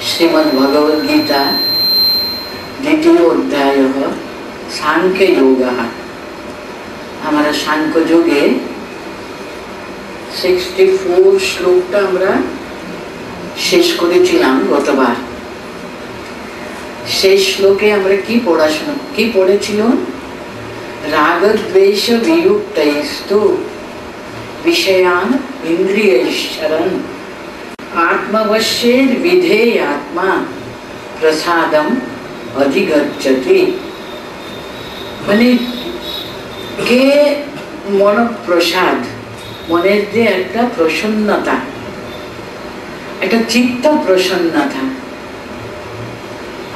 श्रीमद्भगवद्गीता द्वितीय अध्याय सांख्य योग। हमारा सांख्य योगे 64 श्लोकটা আমরা শেষ করেছিলাম গতবার। শেষ শ্লোকে আমরা কি পড়েছিলাম? রাগদ্বেষ বিयुक्तैस्तु विषयान इंद्रियैश्चरन् आत्मवश्येर विधेयात्मा प्रसादम अधिगच्छति। মানে কে মন প্রসাদ, মনের যে একটা প্রসন্নতা, একটা চিত্ত প্রসন্নতা।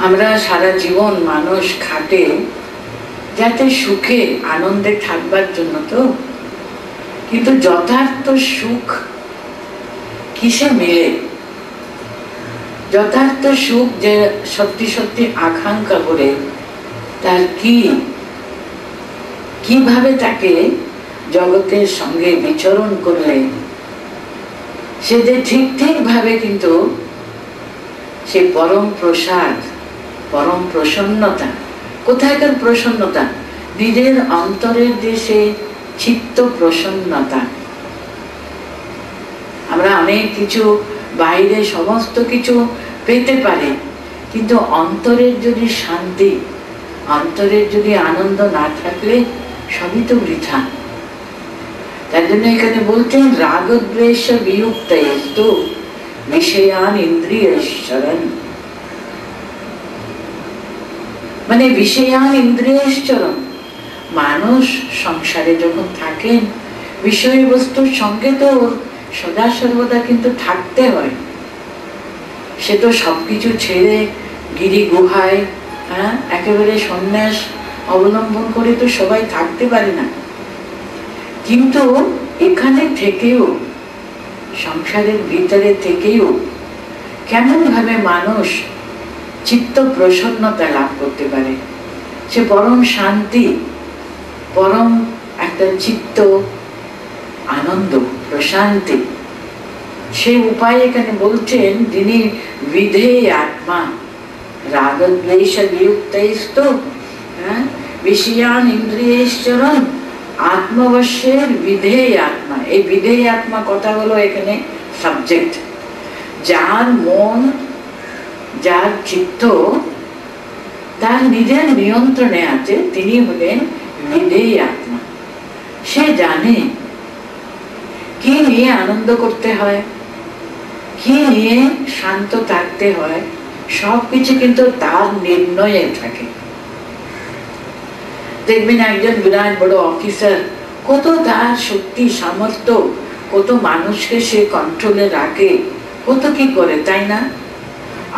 আমরা সারা জীবন মানুষ খাটে যাতে সুখে আনন্দে থাকবার জন্য, তো কিন্তু যথার্থ সুখ কিসে মিলে? যথার্থ সুখ যে সত্যি সত্যি আকাঙ্ক্ষা করে তার কিভাবে তাকে জগতের সঙ্গে বিচরণ করলে সে যে ঠিক ভাবে কিন্তু সে পরম প্রসাদ, পরম প্রসন্নতা। কোথায়কার প্রসন্নতা? নিজের অন্তরের যে সে চিত্ত প্রসন্নতা। আমরা অনেক কিছু বাইরে সমস্ত কিছু পেতে পারি, কিন্তু অন্তরের যদি শান্তি, অন্তরের যদি আনন্দ না থাকলে সবই তো বৃথা। তার জন্য এখানে বলছেন রাগদ্বেষ বিयुक्तैस्तु विषयान इंद्रियैश्चरन्। মানে বিষয়ান ইন্দ্রিয়ৈশ্চরণ। মানুষ সংসারে যখন থাকেন বিষয়বস্তুর সঙ্গে তো সদা সর্বদা কিন্তু থাকতে হয়। সে তো সবকিছু ছেড়ে গিরি গুহায় একেবারে সন্ন্যাস অবলম্বন করে তো সবাই থাকতে পারে না। কিন্তু এখানে থেকেও, সংসারের ভিতরে থেকেও কেমন ভাবে মানুষ চিত্ত প্রসন্নতা লাভ করতে পারে, সে পরম শান্তি, পরম একটা চিত্ত আনন্দ প্রশান্তি, সেই উপায় এখানে বলছেন। যিনি বিধেয় আত্মা, রাগদ্বেষ বিयुक्तैस्तु विषयान इंद्रियैश्चरन् आत्मवश्येर विधेय आत्मा। এই বিধেয় আত্মা কথা হলো এখানে সাবজেক্ট। যার মন, যার চিত্ত তার নিজের নিয়ন্ত্রণে আছে, তিনি হলেন বিধেয় আত্মা। সে জানে কি নিয়ে আনন্দ করতে হয়, কি নিয়ে শান্ত থাকতে হয়, সবকিছু কিন্তু তার নির্ণয়ে থাকে। দেখবেন একজন বিরাট বড় অফিসার, কত তার শক্তি সামর্থ্য, কত মানুষকে সে কন্ট্রোলে রাখে, কত কি করে, তাই না?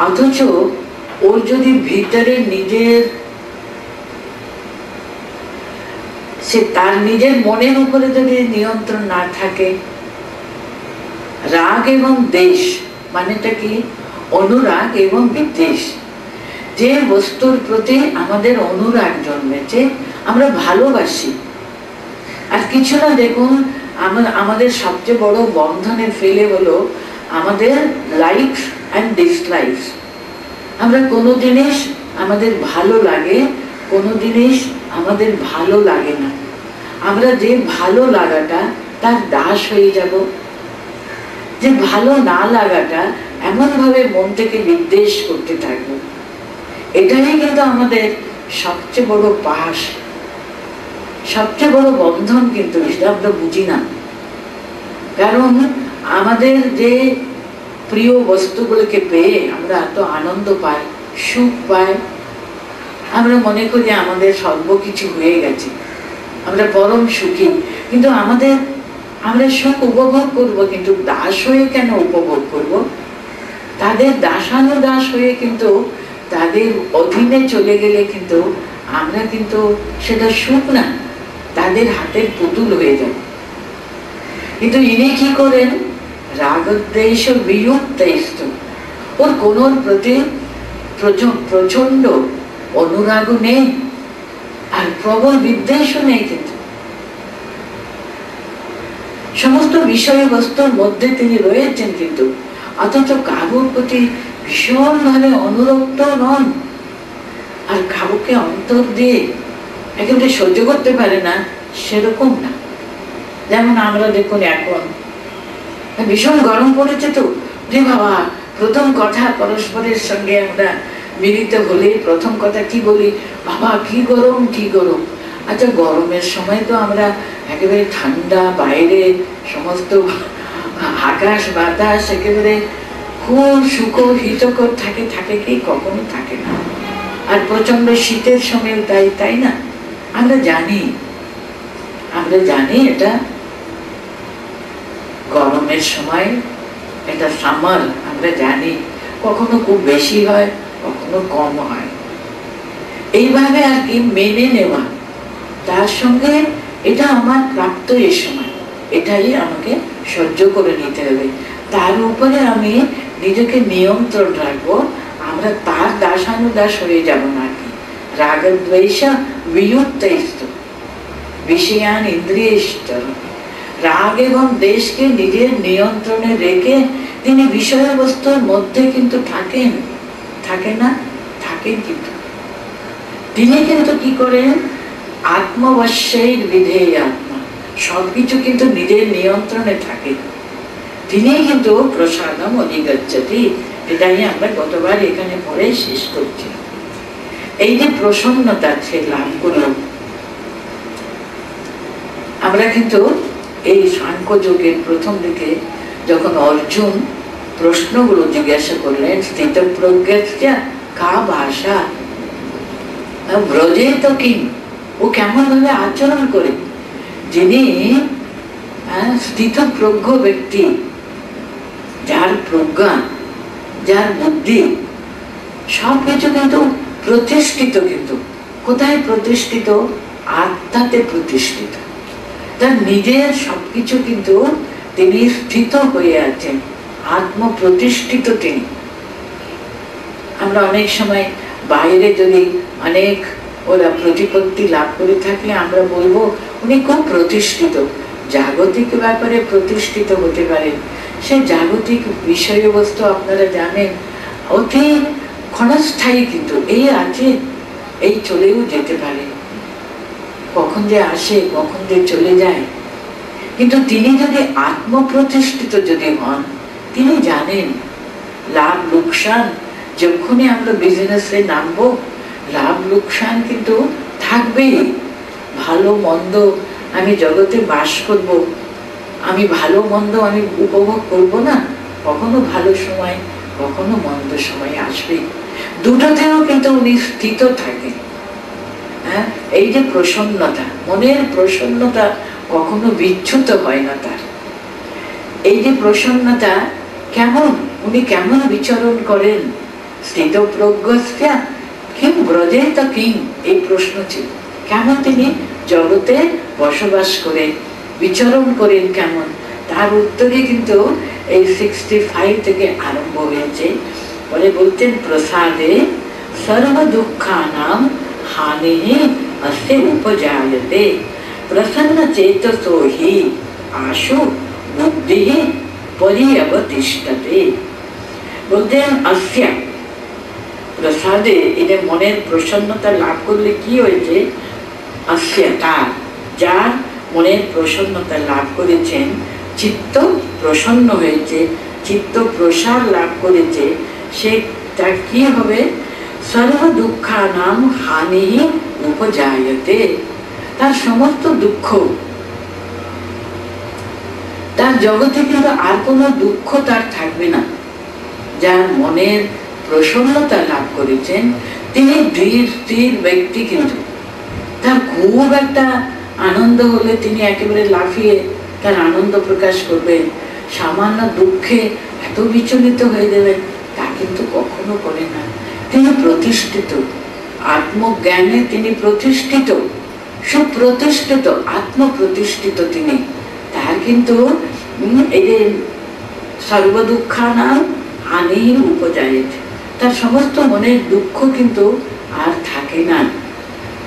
অথচ ওর যদি ভিতরে নিজের, সে তার নিজের মনের উপরে যদি নিয়ন্ত্রণ না থাকে, রাগ এবং দেশ মানেটা কি? অনুরাগ এবং বিদ্বেষ। যে বস্তুর প্রতি আমাদের অনুরাগ জন্মেছে, আমরা ভালোবাসি, আর কিছু না। দেখুন আমাদের সবচেয়ে বড় বন্ধনে ফেলে হলো আমাদের লাইকস অ্যান্ড ডিসলাইকস। আমরা কোনো জিনিস আমাদের ভালো লাগে, কোনো জিনিস আমাদের ভালো লাগে না। আমরা যে ভালো লাগাটা তার দাস হয়ে যাব, যে ভালো না লাগাটা এমন ভাবে মন থেকে নির্দেশ করতে থাকবো। এটাই কিন্তু আমাদের সবচেয়ে বড় পাশ, সবচেয়ে বড় বন্ধন। কিন্তু সেটা আমরা বুঝি না, কারণ আমাদের যে প্রিয় বস্তুগুলোকে পেয়ে আমরা এত আনন্দ পাই, সুখ পাই, আমরা মনে করি আমাদের সর্বকিছু হয়ে গেছে, আমরা পরম সুখী। কিন্তু আমরা সুখ উপভোগ করব, কিন্তু দাস হয়ে কেন উপভোগ করব? তাদের দাসানুদাস হয়ে কিন্তু তাদের অধীনে চলে গেলে কিন্তু আমরা কিন্তু সেটা সুখ না, তাদের হাতের পুতুল হয়ে যায়। কিন্তু ইনি কি করেন? রাগদ্বেষ বিयुक्तैस्तु। ওর কোন প্রতি প্রচন্ড অনুরাগও নেই, আর প্রবল বিদ্বেষও নেই। কিন্তু সমস্ত বিষয়বস্তুর মধ্যে তিনি রয়েছেন, কিন্তু অথচ কারোর প্রতি ভীষণভাবে অনুরক্ত নন, আর কাউকে অন্তর দিয়ে একেবারে সহ্য করতে পারে না, সেরকম না। যেমন আমরা দেখুন এখন ভীষণ গরম পড়েছে, তো যে বাবা প্রথম কথা পরস্পরের সঙ্গে আমরা মিলিত হলে প্রথম কথা কি বলি, বাবা কি গরম কি গরম। আচ্ছা, গরমের সময় তো আমরা একেবারে ঠান্ডা, বাইরে সমস্ত আকাশ বাতাস একেবারে খুব সুখর হিতকর থাকে, থাকে কি? কখনো থাকে না। আর প্রচন্ড শীতের সময় তাই, তাই না? আমরা জানি এটা গরমের সময়, এটা সামার, আমরা জানি কখনো খুব বেশি হয়, কখনো কম হয়। এইভাবে আর কি মেনে নেওয়া, তার সঙ্গে এটা আমার প্রাপ্ত এই সময়, এটাই আমাকে সহ্য করে নিতে হবে, তার উপরে আমি নিজেকে নিয়ন্ত্রণ রাখবো। আমরা তার দাসানুদাস হয়ে যাব না আর কি। রাগদ্বেষ বিযুক্তৈস্তু বিষয়ান ইন্দ্রিয়ৈশ্চ। রাগ এবং দেশকে নিজের নিয়ন্ত্রণে রেখে তিনি বিষয়বস্তুর মধ্যে কিন্তু থাকেন, থাকে না? থাকেন, কিন্তু তিনি কিন্তু কি করেন? আত্মবশ্যের বিধেয় আত্মা, সবকিছু কিন্তু নিজের নিয়ন্ত্রণে থাকে। তিনি কিন্তু প্রসাদম অধিগচ্ছতি, এটাই আমরা গতবার এখানে পড়ে শেষ করছি। এই যে প্রসন্নতা সে লাভ করল, আমরা কিন্তু এই সাংখ্য যোগের প্রথম দিকে যখন অর্জুন প্রশ্নগুলো জিজ্ঞাসা করলেন, স্থিতপ্রজ্ঞা কা ভাষা ব্রজে তো কি, ও কেমন ভাবে আচরণ করে। যিনি স্থিতপ্রজ্ঞ ব্যক্তি, যার প্রজ্ঞা, যার বুদ্ধি সবকিছু কিন্তু প্রতিষ্ঠিত, কিন্তু কোথায় প্রতিষ্ঠিত? আত্মাতে প্রতিষ্ঠিত। তার নিজের সবকিছু কিন্তু তিনি স্থিত হয়ে আছেন, আত্ম প্রতিষ্ঠিত তিনি। আমরা অনেক সময় বাইরে যদি অনেক ওরা প্রতিপত্তি লাভ করে থাকলে আমরা বলবো উনি খুব প্রতিষ্ঠিত। জাগতিক ব্যাপারে প্রতিষ্ঠিত হতে পারেন, সে জাগতিক বিষয়বস্তু আপনারা জানেন অতি ক্ষণস্থায়ী, কিন্তু এই আছে, এই চলেও যেতে পারে, কখন যে আসে কখন যে চলে যায়। কিন্তু তিনি যদি আত্মপ্রতিষ্ঠিত যদি হন, তিনি জানেন লাভ লোকসান, যখনই আমরা বিজনেসে নামবো লাভ লোকসান কিন্তু থাকবেই। ভালো মন্দ আমি জগতে বাস করব, আমি ভালো মন্দ আমি উপভোগ করব না, কখনো ভালো সময় কখনো মন্দ সময় আসবে, দুটোতেও কিন্তু উনি স্থিত থাকেন। হ্যাঁ, এই যে প্রসন্নতা, মনের প্রসন্নতা কখনো বিচ্যুত হয় না তার। এই যে প্রসন্নতা কেমন, উনি কেমন বিচরণ করেন? স্থিতপ্রজ্ঞস্যা কিং ব্রজেত কিং, এই প্রশ্ন ছিল, কেমন তিনি জগতে বসবাস করে বিচরণ করেন কেমন? তার উত্তরে কিন্তু এই 65 থেকে আরম্ভ হয়েছে। বলে বলতেন, প্রসাদে সর্ব দুঃখানাম হানিহি অস্তে উপজায়তে প্রসন্ন চেতসো হি আশু বুদ্ধিঃ পরিবতিষ্ঠতে। বলতেন অস্য প্রসাদে, এটা মনের প্রসন্নতা লাভ করলে কি হয়েছে? অস্য তার, যার মনের প্রসন্নতা লাভ করেছেন, চিত্ত প্রসন্ন হয়েছে, চিত্ত প্রসাদ লাভ করেছে, সে তার কি হবে? সর্ব দুঃখানাম হানিহি উপজায়তে, তার সমস্ত দুঃখ, তার জগতে কিন্তু আর কোনো দুঃখ তার থাকবে না। যার মনের প্রসন্নতা লাভ করেছেন তিনি ধীর স্থির ব্যক্তি, কিন্তু তার খুব একটা আনন্দ হলে তিনি একেবারে লাফিয়ে তার আনন্দ প্রকাশ করবেন, সামান্য দুঃখে এত বিচলিত হয়ে যাবেন, তা কিন্তু কখনো করে না। তিনি প্রতিষ্ঠিত, আত্মজ্ঞানে তিনি প্রতিষ্ঠিত, সুপ্রতিষ্ঠিত, আত্মপ্রতিষ্ঠিত তিনি। তার কিন্তু এই যে সর্বদুঃখানাম হানিহি উপজায়েত, তার সমস্ত মনের দুঃখ কিন্তু আর থাকে না।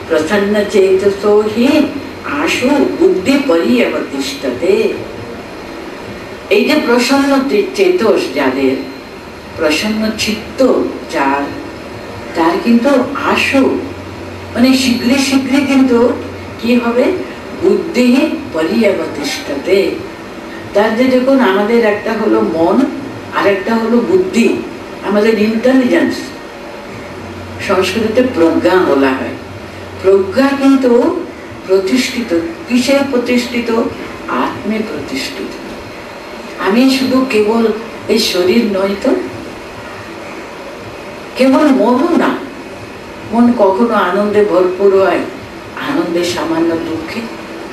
প্রসন্ন চেতসো হি আশু বুদ্ধি পরিবতিষ্ঠতে, এই যে প্রসন্ন চেতস যাদের, প্রসন্ন চিত্ত যার, তার কিন্তু আশু মানে শীঘ্রই শীঘ্রই কিন্তু কি হবে, বুদ্ধি পরিবতিষ্ঠতে। তার যে দেখুন আমাদের একটা হলো মন আর একটা হলো বুদ্ধি, আমাদের ইন্টেলিজেন্স, সংস্কৃতে প্রজ্ঞা বলা হয়। প্রজ্ঞা কিন্তু প্রতিষ্ঠিত কিসে প্রতিষ্ঠিত, আত্মে প্রতিষ্ঠিত। আমি শুধু কেবল এই শরীর নয় তো, কেবল মনও না, মন কখনো আনন্দে ভরপুর হয়, আনন্দে সামান্য দুঃখে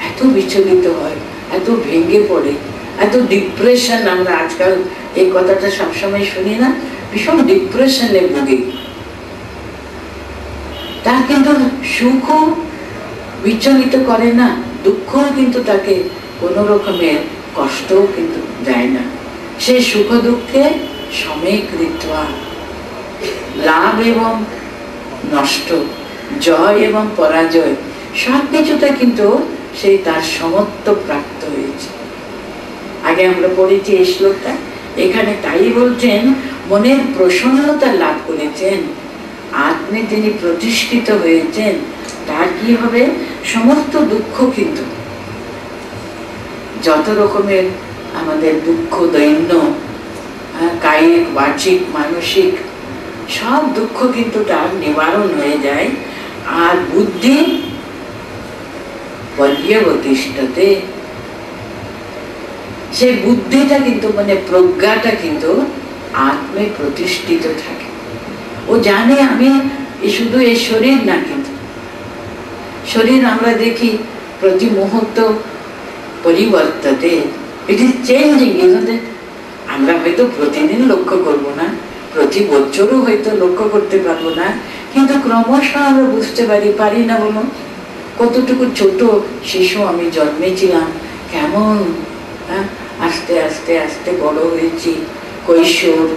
এত বিচলিত হয়, এত ভেঙে পড়ে, এত ডিপ্রেশন। আমরা আজকাল এই কথাটা সবসময় শুনি না, ভীষণ ডিপ্রেশনে ভুগি। তার কিন্তু সুখও বিচলিত করে না, দুঃখও কিন্তু তাকে কোনো রকমের কষ্টও কিন্তু দেয় না। সে সুখ দুঃখে সমীকৃত্বা, লাভ এবং নষ্ট, জয় এবং পরাজয় সব কিছুতে কিন্তু সেই তার সমত্ব প্রাপ্ত হয়েছে। আগে আমরা পড়েছি এই শ্লোকটা, এখানে তাই বলছেন মনের প্রসন্নতা লাভ করেছেন, আত্মে তিনি প্রতিষ্ঠিত হয়েছেন। তার কি হবে, সমস্ত দুঃখ কিন্তু যত রকমের আমাদের দুঃখ দৈন্য, কায়িক বাচিক মানসিক সব দুঃখ কিন্তু তার নিবারণ হয়ে যায়। আর বুদ্ধি পর্যবতিষ্ঠতে, সেই বুদ্ধিটা কিন্তু মানে প্রজ্ঞাটা কিন্তু আত্মে প্রতিষ্ঠিত থাকে। ও জানে আমি শুধু এই শরীর না, কিন্তু শরীর আমরা দেখি প্রতি মুহূর্ত পরিবর্ততে, ইট ইজ চেঞ্জিং, আমরা হয়তো প্রতিদিন লক্ষ্য করব না, প্রতি বছরও হয়তো লক্ষ্য করতে পারবো না, কিন্তু ক্রমশ আমরা বুঝতে পারি না বলুন। কতটুকু ছোট শিশু আমি জন্মেছিলাম, কেমন আস্তে আস্তে আস্তে বড় হয়েছি, কৈশোর,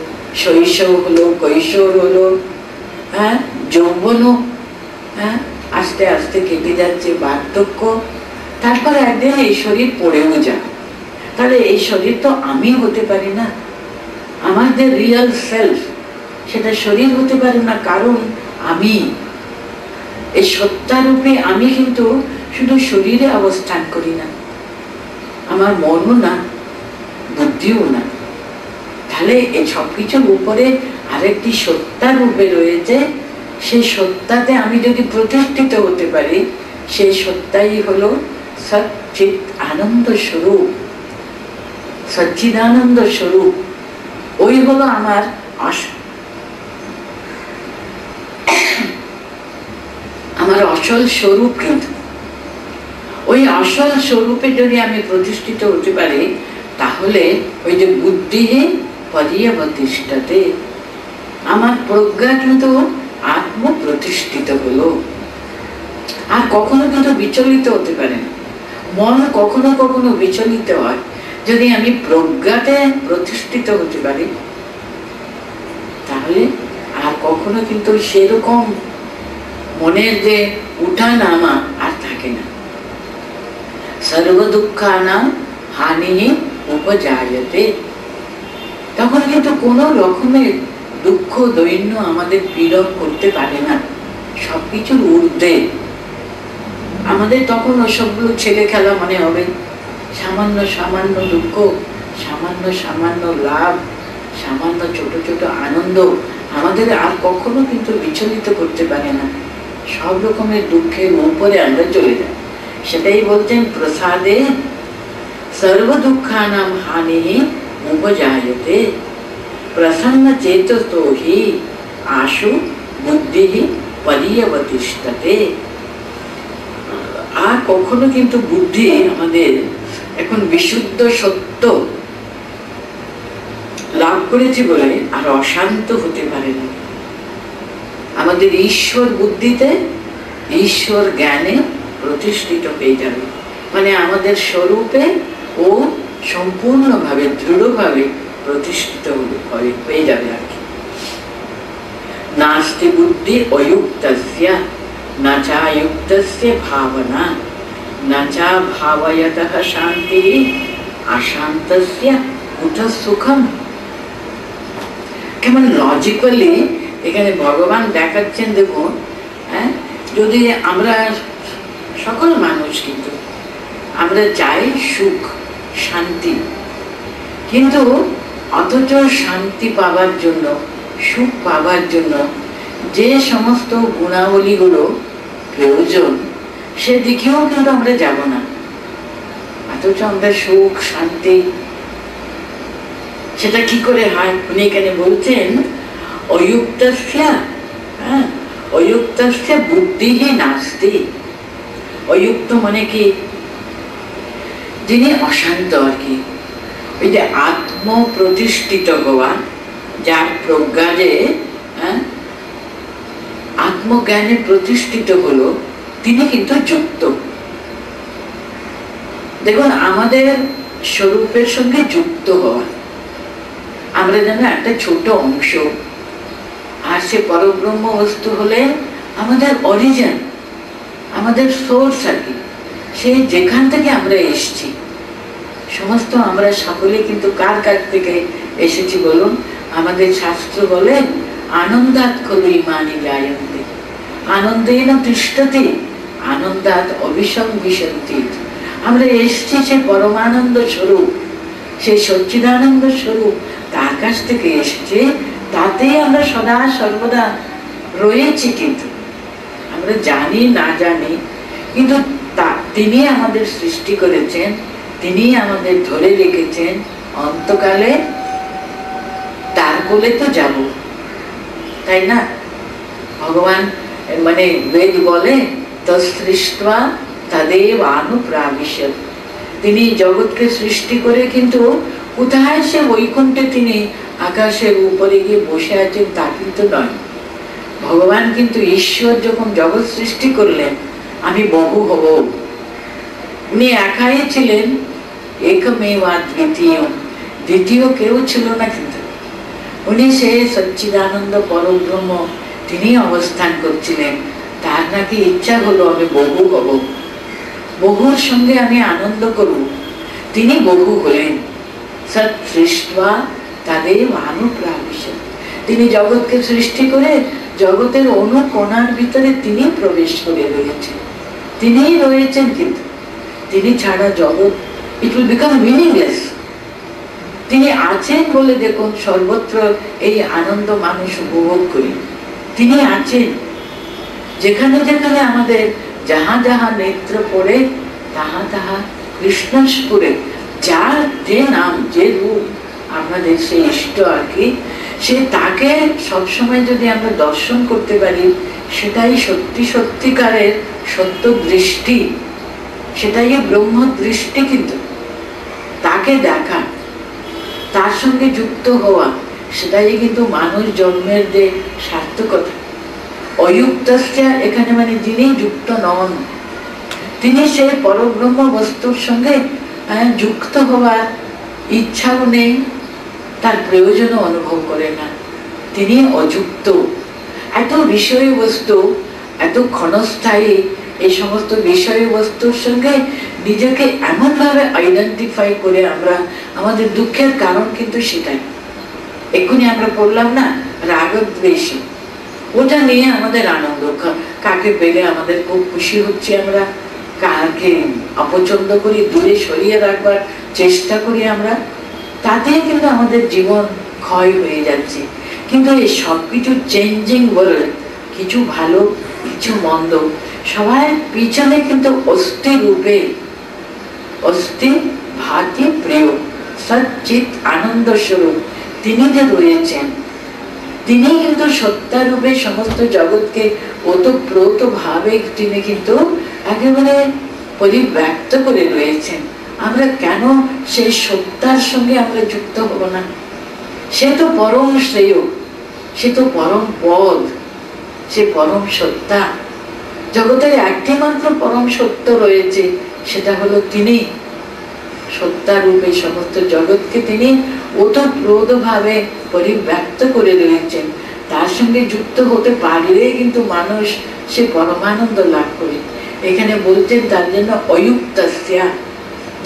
শৈশব হলো, কৈশোর হলো, যৌবনও আস্তে আস্তে কেটে যাচ্ছে, বার্ধক্য, তারপরে একদিন এই শরীর পড়েও যায়। তাহলে এই শরীর তো আমি হতে পারি না, আমার যে রিয়েল সেলফ সেটা শরীর হতে পারে না, কারণ আমি এই সত্তারূপে আমি কিন্তু শুধু শরীরে অবস্থান করি না, আমার মনও না, বুদ্ধিও না। তাহলে এই সবকিছুর উপরে আরেকটি সত্তা রূপে রয়েছে, সেই সত্তাতে আমি যদি প্রতিষ্ঠিত হতে পারি, সেই সত্তাই হলো সচ্চিৎ আনন্দ স্বরূপ, সচ্চিদানন্দ স্বরূপ। ওই হলো আমার আসল স্বরূপ। কিন্তু ওই আসল স্বরূপে যদি আমি প্রতিষ্ঠিত হতে পারি, তাহলে ওই যে বুদ্ধি পর্যবতিষ্ঠতে, আমার প্রজ্ঞা কিন্তু আত্ম প্রতিষ্ঠিত হলো। আর কখনো কিন্তু বিচলিত হতে পারে না, মন কখনো কখনো বিচলিত হয়। যদি আমি প্রজ্ঞাতে প্রতিষ্ঠিত হতে পারি, তাহলে আর কখনো কিন্তু সেরকম মনের যে উঠা নামা আর থাকে না। সর্ব দুঃখানাং হানি উপজায়তে, তখন কিন্তু কোনো রকমের দুঃখ দৈন্য আমাদের পীড়ন করতে পারে না, সবকিছুর ঊর্ধ্বে। আমাদের তখন ওসবগুলো ছেলে খেলা মনে হবে, সামান্য সামান্য দুঃখ, সামান্য সামান্য লাভ, সামান্য ছোট ছোট আনন্দ আমাদের আর কখনো কিন্তু বিচলিত করতে পারে না। সব রকমের দুঃখের উপরে আমরা চলে যাই। সেটাই বলছেন প্রসাদে সর্ব দুঃখানাম হানি উপজায়তে, প্রসন্ন চেতসো হি আশু বুদ্ধি পর্যবতিষ্ঠতে। আর কখনো কিন্তু বুদ্ধি আমাদের এখন বিশুদ্ধ সত্য লাভ করেছি বলে আর অশান্ত হতে পারে না। আমাদের ঈশ্বর বুদ্ধিতে, ঈশ্বর জ্ঞানে প্রতিষ্ঠিত হয়ে যাবে, মানে আমাদের স্বরূপে ও সম্পূর্ণভাবে দৃঢ়ভাবে প্রতিষ্ঠিত হয়ে যাবে আর কি। নাস্তি বুদ্ধি অযুক্তস্য না চা যুক্তস্য ভাবনা, না চা ভাবয়তঃ শান্তি অশান্তস্য কুতঃ সুখম। কেমন লজিক্যালি এখানে ভগবান দেখাচ্ছেন। দেখুন, হ্যাঁ, যদি আমরা সকল মানুষ কিন্তু আমরা চাই সুখ শান্তি, কিন্তু অথচ শান্তি পাবার জন্য সুখ পাবার জন্য যে সমস্ত গুণাবলীগুলো প্রয়োজন সেদিকেও কিন্তু আমরা যাব না, অথচ আমরা সুখ শান্তি সেটা কি করে হয়? উনি এখানে বলছেন অযুক্তস্য, হ্যাঁ, অযুক্তস্য বুদ্ধিহি নাস্তি। অযুক্ত মানে কি? যিনি অশান্ত আর কি। ওই যে আত্ম প্রতিষ্ঠিত হওয়া, যার প্রজ্ঞা যে আত্মজ্ঞানে প্রতিষ্ঠিত হলো, তিনি কিন্তু যুক্ত। দেখুন, আমাদের স্বরূপের সঙ্গে যুক্ত হওয়া, আমরা যেন একটা ছোট অংশ, আর সে পরব্রহ্ম বস্তু হলে আমাদের অরিজিন, আমাদের সোর্স আর কি। সে যেখান থেকে আমরা এসেছি, সমস্ত আমরা সকলে কিন্তু কার কাছ থেকে এসেছি বলুন? আমাদের শাস্ত্র বলে আনন্দাৎ খলু ইমানি জায়ন্তে, আনন্দেন তিষ্ঠতি আনন্দাৎ অভিসংবিশন্তি। আমরা এসেছি সে পরমানন্দ স্বরূপ, সেই সচ্চিদানন্দ স্বরূপ, তার কাছ থেকে এসেছে, তাতেই আমরা সদা সর্বদা রয়েছি। কিন্তু আমরা জানি না জানি, কিন্তু তিনি আমাদের সৃষ্টি করেছেন, তিনি আমাদের ধরে রেখেছেন। অন্তকালে তার কোলে তো যাব, তাই না? ভগবান মানে বেদ বলে তৎসৃष्ट्वा তদেব অনুপ্রাবিশৎ। তিনি জগৎকে সৃষ্টি করে কিন্তু কোথায় সে বৈকুণ্ঠে তিনি আকাশের উপরে গিয়ে বসে আছেন তা কিন্তু নয়। ভগবান কিন্তু ঈশ্বর যখন জগৎ সৃষ্টি করলেন, আমি বহু হব, উনি একাই ছিলেন, একমেবা দ্বিতীয়, দ্বিতীয় কেউ ছিল না। কিন্তু উনি সে সচ্চিদানন্দ পরব্রহ্ম, তিনি অবস্থান করছিলেন। তার নাকি ইচ্ছা হলো আমি বহু হব, বহুর সঙ্গে আমি আনন্দ করব। তিনি বহু হলেন। সৎসৃष्ट्वा তদেব অনুপ্রাবিশৎ। তিনি জগৎকে সৃষ্টি করে জগতের অণু কণার ভিতরে তিনি প্রবেশ করে রয়েছেন, তিনিই রয়েছেন। কিন্তু তিনি ছাড়া জগৎ ইট উইল বিকাম মিনিংলেস। তিনি আছেন বলে দেখুন সর্বত্র এই আনন্দ মানুষ উপভোগ করি। তিনি আছেন যেখানে যেখানে আমাদের যাহা যাহা নেত্র পড়ে, তাহা তাহা কৃষ্ণস্পুরে। যার যে নাম যে রূপ আমাদের সে ইষ্ট আর কি, সে তাকে সবসময় যদি আমরা দর্শন করতে পারি, সেটাই সত্যি সত্যিকারের সত্য দৃষ্টি, সেটাই ব্রহ্ম দৃষ্টি। কিন্তু তাকে দেখা, তার সঙ্গে যুক্ত হওয়া, সেটাই কিন্তু মানুষ জন্মের যে সার্থকতা। অযুক্তস্য এখানে মানে যিনি যুক্ত নন, তিনি সেই পরব্রহ্ম বস্তুর সঙ্গে যুক্ত হওয়ার ইচ্ছাও নেই, তার প্রয়োজনও অনুভব করে না। তিনি অযুক্ত। এত বিষয়বস্তু, এত ক্ষণস্থায়ী, এই সমস্ত বিষয়বস্তুর সঙ্গে নিজেকে এমনভাবে আইডেন্টিফাই করে আমরা, আমাদের দুঃখের কারণ কিন্তু সেটাই। এক্ষুনি আমরা পড়লাম না, রাগদ্বেষ, ওটা নিয়ে আমাদের আনন্দ। কাকে পেলে আমাদের খুব খুশি হচ্ছে, আমরা কাকে অপছন্দ করি, দূরে সরিয়ে রাখবার চেষ্টা করি আমরা, তাতেই কিন্তু আমাদের জীবন ক্ষয় হয়ে যাচ্ছে। কিন্তু এই সবকিছু চেঞ্জিং ওয়ার্ল্ড, কিছু ভালো কিছু মন্দ, সবার পিছনে কিন্তু অস্থি রূপে, অস্থি ভাতি প্রিয় সচ্চিৎ আনন্দ স্বরূপ তিনি যে রয়েছেন, তিনি কিন্তু সত্যারূপে সমস্ত জগৎকে ওতপ্রোত ভাবে তিনি কিন্তু একেবারে পরিব্যাপ্ত করে রয়েছেন। আমরা কেন সেই সত্যার সঙ্গে আমরা যুক্ত হব না? সে তো পরম শ্রেয়, সে তো পরম পদ, সে পরম সত্তা। জগতের একটি মাত্র পরম সত্য রয়েছে, সেটা হলো তিনি। সত্যারূপে সমস্ত জগৎকে তিনি ওতপ্রোত ভাবে পরিব্যাপ্ত করে রয়েছেন। তার সঙ্গে যুক্ত হতে পারলে কিন্তু মানুষ সে পরমানন্দ লাভ করে। এখানে বলছেন তার জন্য অযুক্তস্য,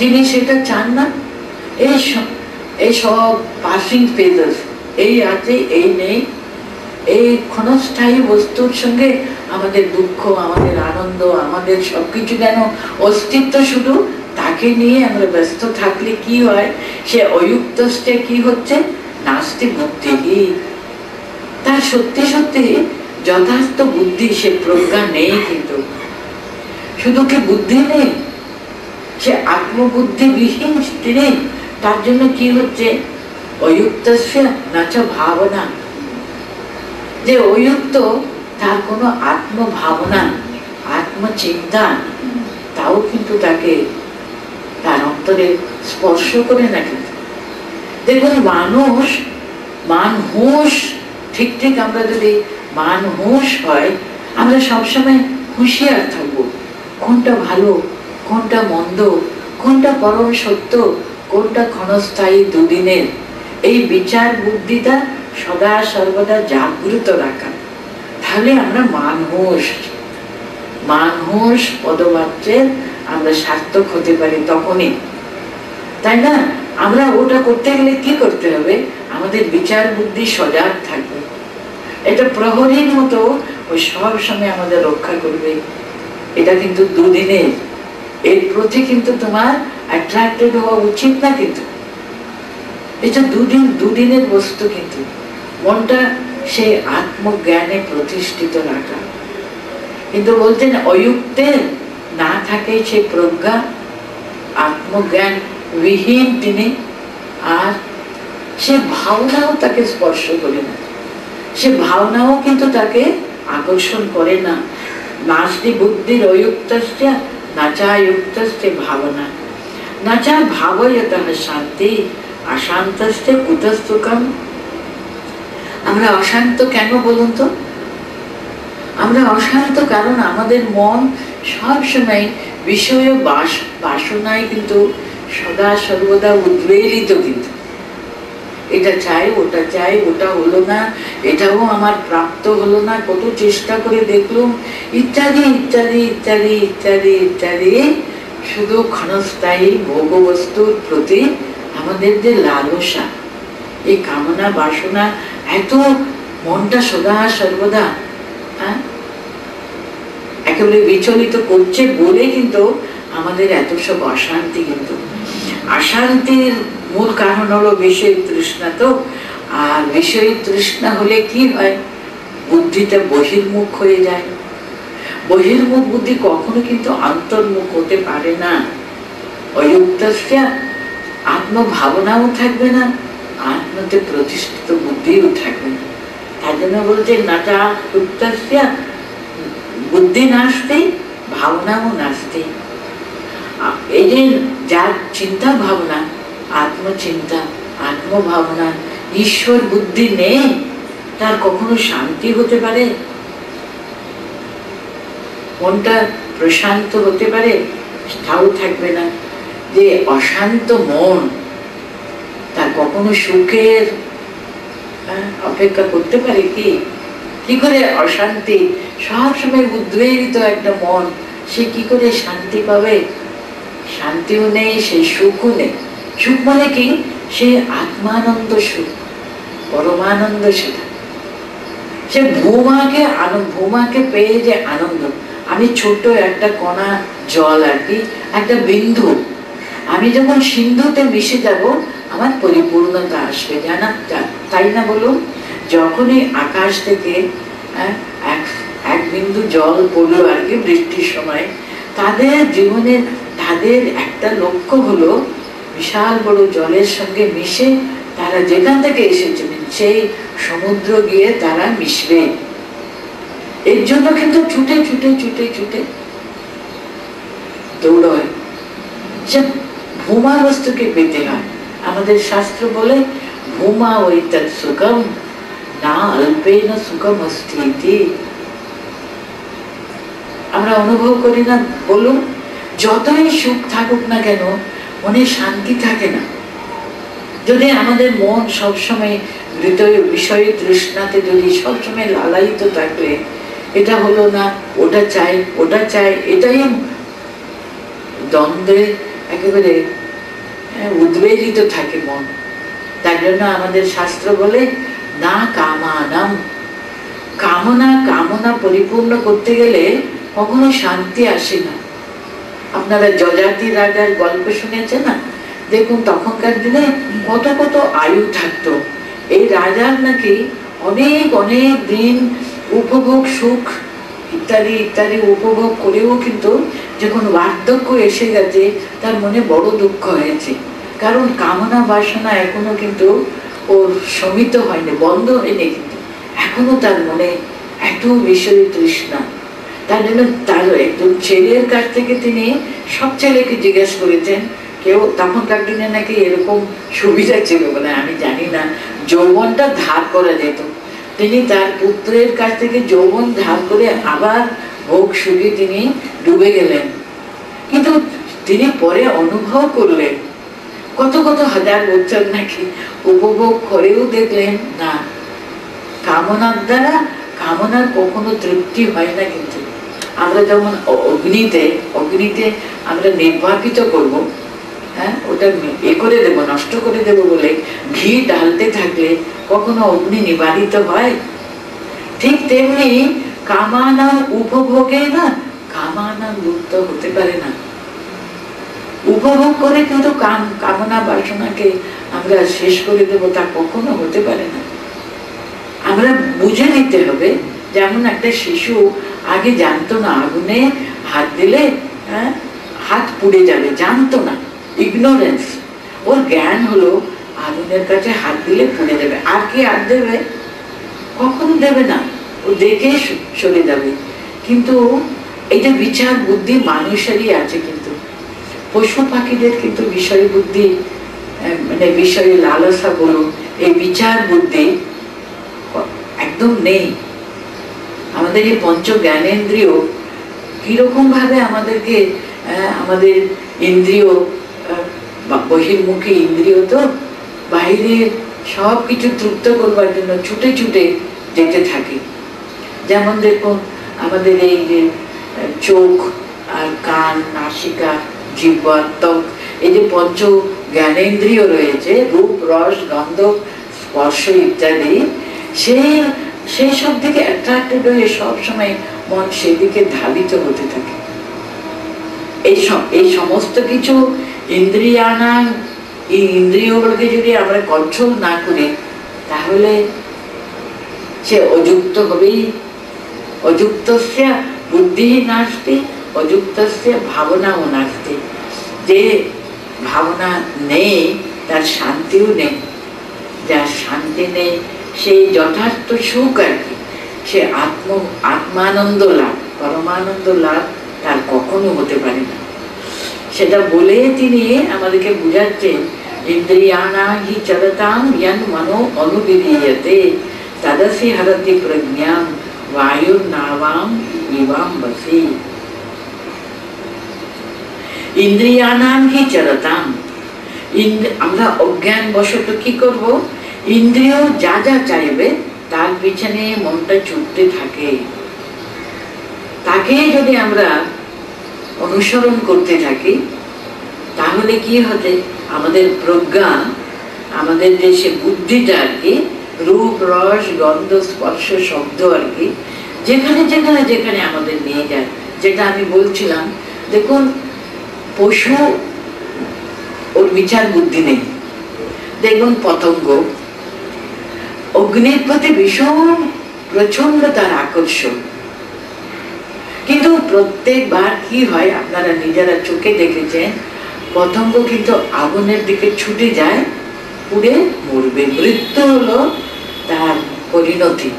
যিনি সেটা চান না। এই এই সব পাসিং ফেজার্স, এই আছে এই নেই, এই ক্ষণস্থায়ী বস্তুর সঙ্গে আমাদের দুঃখ, আমাদের আনন্দ, আমাদের সবকিছু যেন অস্তিত্ব, শুধু তাকে নিয়ে আমরা ব্যস্ত থাকলে কি হয়, সে অযুক্ত কি হচ্ছে, নাস্তি বুদ্ধি। তার সত্যি সত্যি যথার্থ বুদ্ধি, সে প্রজ্ঞা নেই, কিন্তু শুধু কি বুদ্ধি নেই, সে আত্মবুদ্ধি বিহীন তিনি। তার জন্য কি হচ্ছে, অযুক্ত নাচা ভাবনা, যে অযুক্ত তার কোনো আত্মভাবনা, আত্মচিন্তা, তাও কিন্তু তাকে তার অন্তরে স্পর্শ করে না। কিন্তু দেখুন, মানুষ মানহুঁস, ঠিক ঠিক আমরা যদি মানহুঁস হয়, আমরা সবসময় হুঁশিয়ার থাকবো, কোনটা ভালো, কোনটা মন্দ, কোনটা পরম সত্য, কোনটা ক্ষণস্থায়ী দুদিনের, এই বিচার বুদ্ধিটা সদা সর্বদা জাগ্রত রাখা। তাহলে আমরা মানহুঁস পদবাচ্যের আমরা সার্থক হতে পারি তখনই, তাই না? আমরা ওটা করতে গেলে কি করতে হবে, আমাদের বিচার বুদ্ধি সজাগ থাকবে। এটা প্রহরীর মতো ওই সব সময় আমাদের রক্ষা করবে। এটা কিন্তু দুদিনের, এর প্রতি কিন্তু তোমার অ্যাট্রাক্টেড হওয়া উচিত না। কিন্তু এটা দুদিনের বস্তু, কিন্তু মনটা সেই আত্মজ্ঞানে প্রতিষ্ঠিত রাখা। কিন্তু বলতেন অযুক্তের না থাকে সে প্রজ্ঞা, আত্মজ্ঞান বিহীন তিনি, আর সে ভাবনাও তাকে স্পর্শ করে না, সে ভাবনাও কিন্তু তাকে আকর্ষণ করে না। নাস্তি বুদ্ধির অযুক্তস্য নাচা যুক্তস্য ভাবনা, নাচা ভাবয়তঃ শান্তি অশান্তস্য কুতঃ সুখম। আমরা অশান্ত কেন বলুন তো? আমরা অশান্ত কারণ আমাদের মন সব সময় বিষয় বাসনায় কিন্তু সদা সর্বদা উদ্বেলিত। কিন্তু এটা চাই, ওটা চাই, ওটা হলো না, এটাও আমার প্রাপ্ত হলো না, কত চেষ্টা করে দেখলাম, ইত্যাদি ইত্যাদি ইত্যাদি ইত্যাদি ইত্যাদি। শুধু ক্ষণস্থায়ী ভোগবস্তুর প্রতি আমাদের যে লালসা, এই কামনা বাসনা, এত মনটা সদা সর্বদা একেবারে বিচলিত করছে বলে কিন্তু আমাদের এত সব অশান্তি। কিন্তু অশান্তির মূল কারণ হলো বিষয় তৃষ্ণা। তো আর বিষয় তৃষ্ণা হলে কি হয়, বুদ্ধিটা বহির্মুখ হয়ে যায়। বহির্মুখ বুদ্ধি কখনো কিন্তু অন্তর্মুখ হতে পারে না। অযুক্তস্য আত্মভাবনাও থাকবে না, আত্মতে প্রতিষ্ঠিত বুদ্ধিও থাকবে না। তার জন্য বলছে নাটা যুক্তস্য বুদ্ধি নাস্তি ভাবনাও নাস্তি। এই যে যার চিন্তা ভাবনা, আত্মচিন্তা, আত্মভাবনা, ঈশ্বর বুদ্ধি নেই, তার কখনো শান্তি হতে পারে, মনটা প্রশান্ত হতে পারে? তাও থাকবে না। যে অশান্ত মন, তার কখনো সুখের অপেক্ষা করতে পারে কি? কি করে অশান্তি, সব সময় উদ্বেলিত একটা মন, সে কি করে শান্তি পাবে? শান্তিও নেই, সে সুখও নেই। সুখ মানে কি? সে আত্মানন্দ সুখ, পরমানন্দ। সেটা সে ভূমাকে পেয়ে যে আনন্দ। আমি ছোট একটা কণা জল, আর কি একটা বিন্দু, আমি যখন সিন্ধুতে মিশে যাব, আমার পরিপূর্ণতা আসবে, জানা তাই না বলুন? যখনই আকাশ থেকে এক বিন্দু জল পড়লো আর কি বৃষ্টির সময়, তাদের জীবনের তাদের একটা লক্ষ্য হলো বিশাল বড় জলের সঙ্গে মিশে তারা যেখান থেকে এসেছিলেন সেই সমুদ্র গিয়ে তারা মিশবে। এর জন্য কিন্তু ছুটে ছুটে ছুটে ছুটে দৌড়য়, সে ভূমা বস্তুকে পেতে হয়। আমাদের শাস্ত্র বলে ভূমা ওই তৎ সুখম না অল্পেন সুখম অস্তি। আমরা অনুভব করি না বলুন? যতই সুখ থাকুক না কেন, মনে শান্তি থাকে না। যদি আমাদের মন সবসময় বিষয় তৃষ্ণাতে যদি সবসময় লালায়িত থাকবে, এটা হলো না, ওটা চাই, ওটা চাই, এটাই দ্বন্দ্বে একেবারে উদ্বেলিত থাকে মন, তার জন্য আমাদের শাস্ত্র বলে না কামানাম, কামনা কামনা পরিপূর্ণ করতে গেলে কখনো শান্তি আসে না। আপনারা যজাতি রাজার গল্প শুনেছেন না? দেখুন তখনকার দিনে কত কত আয়ু থাকতো। এই রাজার নাকি অনেক অনেক দিন উপভোগ সুখ ইত্যাদি ইত্যাদি উপভোগ করেও কিন্তু যখন বার্ধক্য এসে গেছে তার মনে বড় দুঃখ হয়েছে। কারণ কামনা বাসনা এখনো কিন্তু ওর শমিত হয়নি, বন্ধ হয়নি, কিন্তু এখনো তার মনে এত বিষয় তৃষ্ণা। তার জন্য তার একজন ছেলের কাছ থেকে তিনি সব ছেলেকে জিজ্ঞেস করেছেন। কেউ তখনকার দিনে নাকি এরকম সুবিধা ছিল বলে আমি জানি না, যৌবনটা ধার করা যেত। তিনি তার পুত্রের কাছ থেকে যৌবন ধার করে আবার ভোগ সুখে তিনি ডুবে গেলেন। কিন্তু তিনি পরে অনুভব করলেন কত কত হাজার বছর নাকি উপভোগ করেও দেখলেন না, কামনার দ্বারা কামনার কখনো তৃপ্তি হয় না। কিন্তু আমরা যেমন অগ্নিতে আমরা নির্বাপিত করব, হ্যাঁ, ওটা করে দেবো, নষ্ট করে দেবো বলে ঘি ঢালতে থাকলে কখনো অগ্নি নিবারিত হয়? ঠিক তেমনি কামনা উপভোগে না কামনা মুক্ত হতে পারে না। উপভোগ করে কিন্তু কামনা বাসনাকে আমরা শেষ করে দেব, তা কখনো হতে পারে না। আমরা বুঝে নিতে হবে। যেমন একটা শিশু আগে জানতো না আগুনে হাত দিলে হাত পুড়ে যাবে, জানতো না, ইগনোরেন্স। ওর জ্ঞান হলো আগুনের কাছে হাত দিলে পুড়ে যাবে, আর কি হাত দেবে? কখনো দেবে না, ও দেখে সরে যাবে। কিন্তু এটা বিচার বুদ্ধি মানুষেরই আছে, কিন্তু পশু পাখিদের কিন্তু বিষয় বুদ্ধি মানে বিষয়ে লালসা বলুন, এই বিচার বুদ্ধি একদম নেই। আমাদের এই পঞ্চ জ্ঞানেন্দ্রিয় কিরকম ভাবে আমাদেরকে আমাদের ইন্দ্রিয় বহির্মুখী ইন্দ্রিয় তো বাইরে সব কিছু তৃপ্ত করবার জন্য ছুটে ছুটে যেতে থাকে। যেমন দেখুন আমাদের এই যে চোখ আর কান, নাসিকা, জিহ্বা, ত্বক, এই যে পঞ্চ জ্ঞানেন্দ্রিয় রয়েছে, রূপ, রস, গন্ধ, স্পর্শ ইত্যাদি, সেই সব দিকে অ্যাট্রাক্টেড হয়ে সবসময় মন সেদিকে ধাবিত হতে থাকে। এই সমস্ত কিছু ইন্দ্রিয়গুলোকে যদি আমরা কন্ট্রোল না করি তাহলে সে অযুক্ত হবেই। অযুক্তস্য বুদ্ধি নাস্তি, অযুক্তস্য ভাবনাও নাস্তি। যে ভাবনা নেই তার শান্তিও নেই, যার শান্তি নেই সেই যথার্থ সুখ আর কি, সে আত্মানন্দ লাভ, পরমানন্দ লাভ তার কখনো হতে পারে না। সেটা বলে তিনি আমাদেরকে বুঝাচ্ছেন, ইন্দ্রিয়াণা হি চলতাম ইয়ান মনো অনুবিধীয়তে তদসি হরতি প্রজ্ঞাম বায়ুর নাবাম ইবাম বসি। ইন্দ্রিয়াণাম হি চলতাম, আমরা অজ্ঞান বশত কি করব? ইন্দ্রিয় যা যা চাইবে তার পিছনে মনটা ছুটতে থাকে। তাকে যদি আমরা অনুসরণ করতে থাকি তাহলে কি হবে? আমাদের প্রজ্ঞা, আমাদের যে সে বুদ্ধিটা আর কি, রূপ, রস, গন্ধ, স্পর্শ, শব্দ আর কি, যেখানে যেখানে যেখানে আমাদের নিয়ে যায়। যেটা আমি বলছিলাম, দেখুন পশু ওর বিচার বুদ্ধি নেই। দেখুন পতঙ্গ, অগ্নির প্রতি ভীষণ প্রচন্ড তার আকর্ষণ, কিন্তু প্রত্যেকবার কি হয় আপনারা নিজেরা চোখে দেখেছেন, পতঙ্গ কিন্তু আগুনের দিকে ছুটে যায়, পুড়ে মরবে। মৃত্যু হলো তার পরিণতি।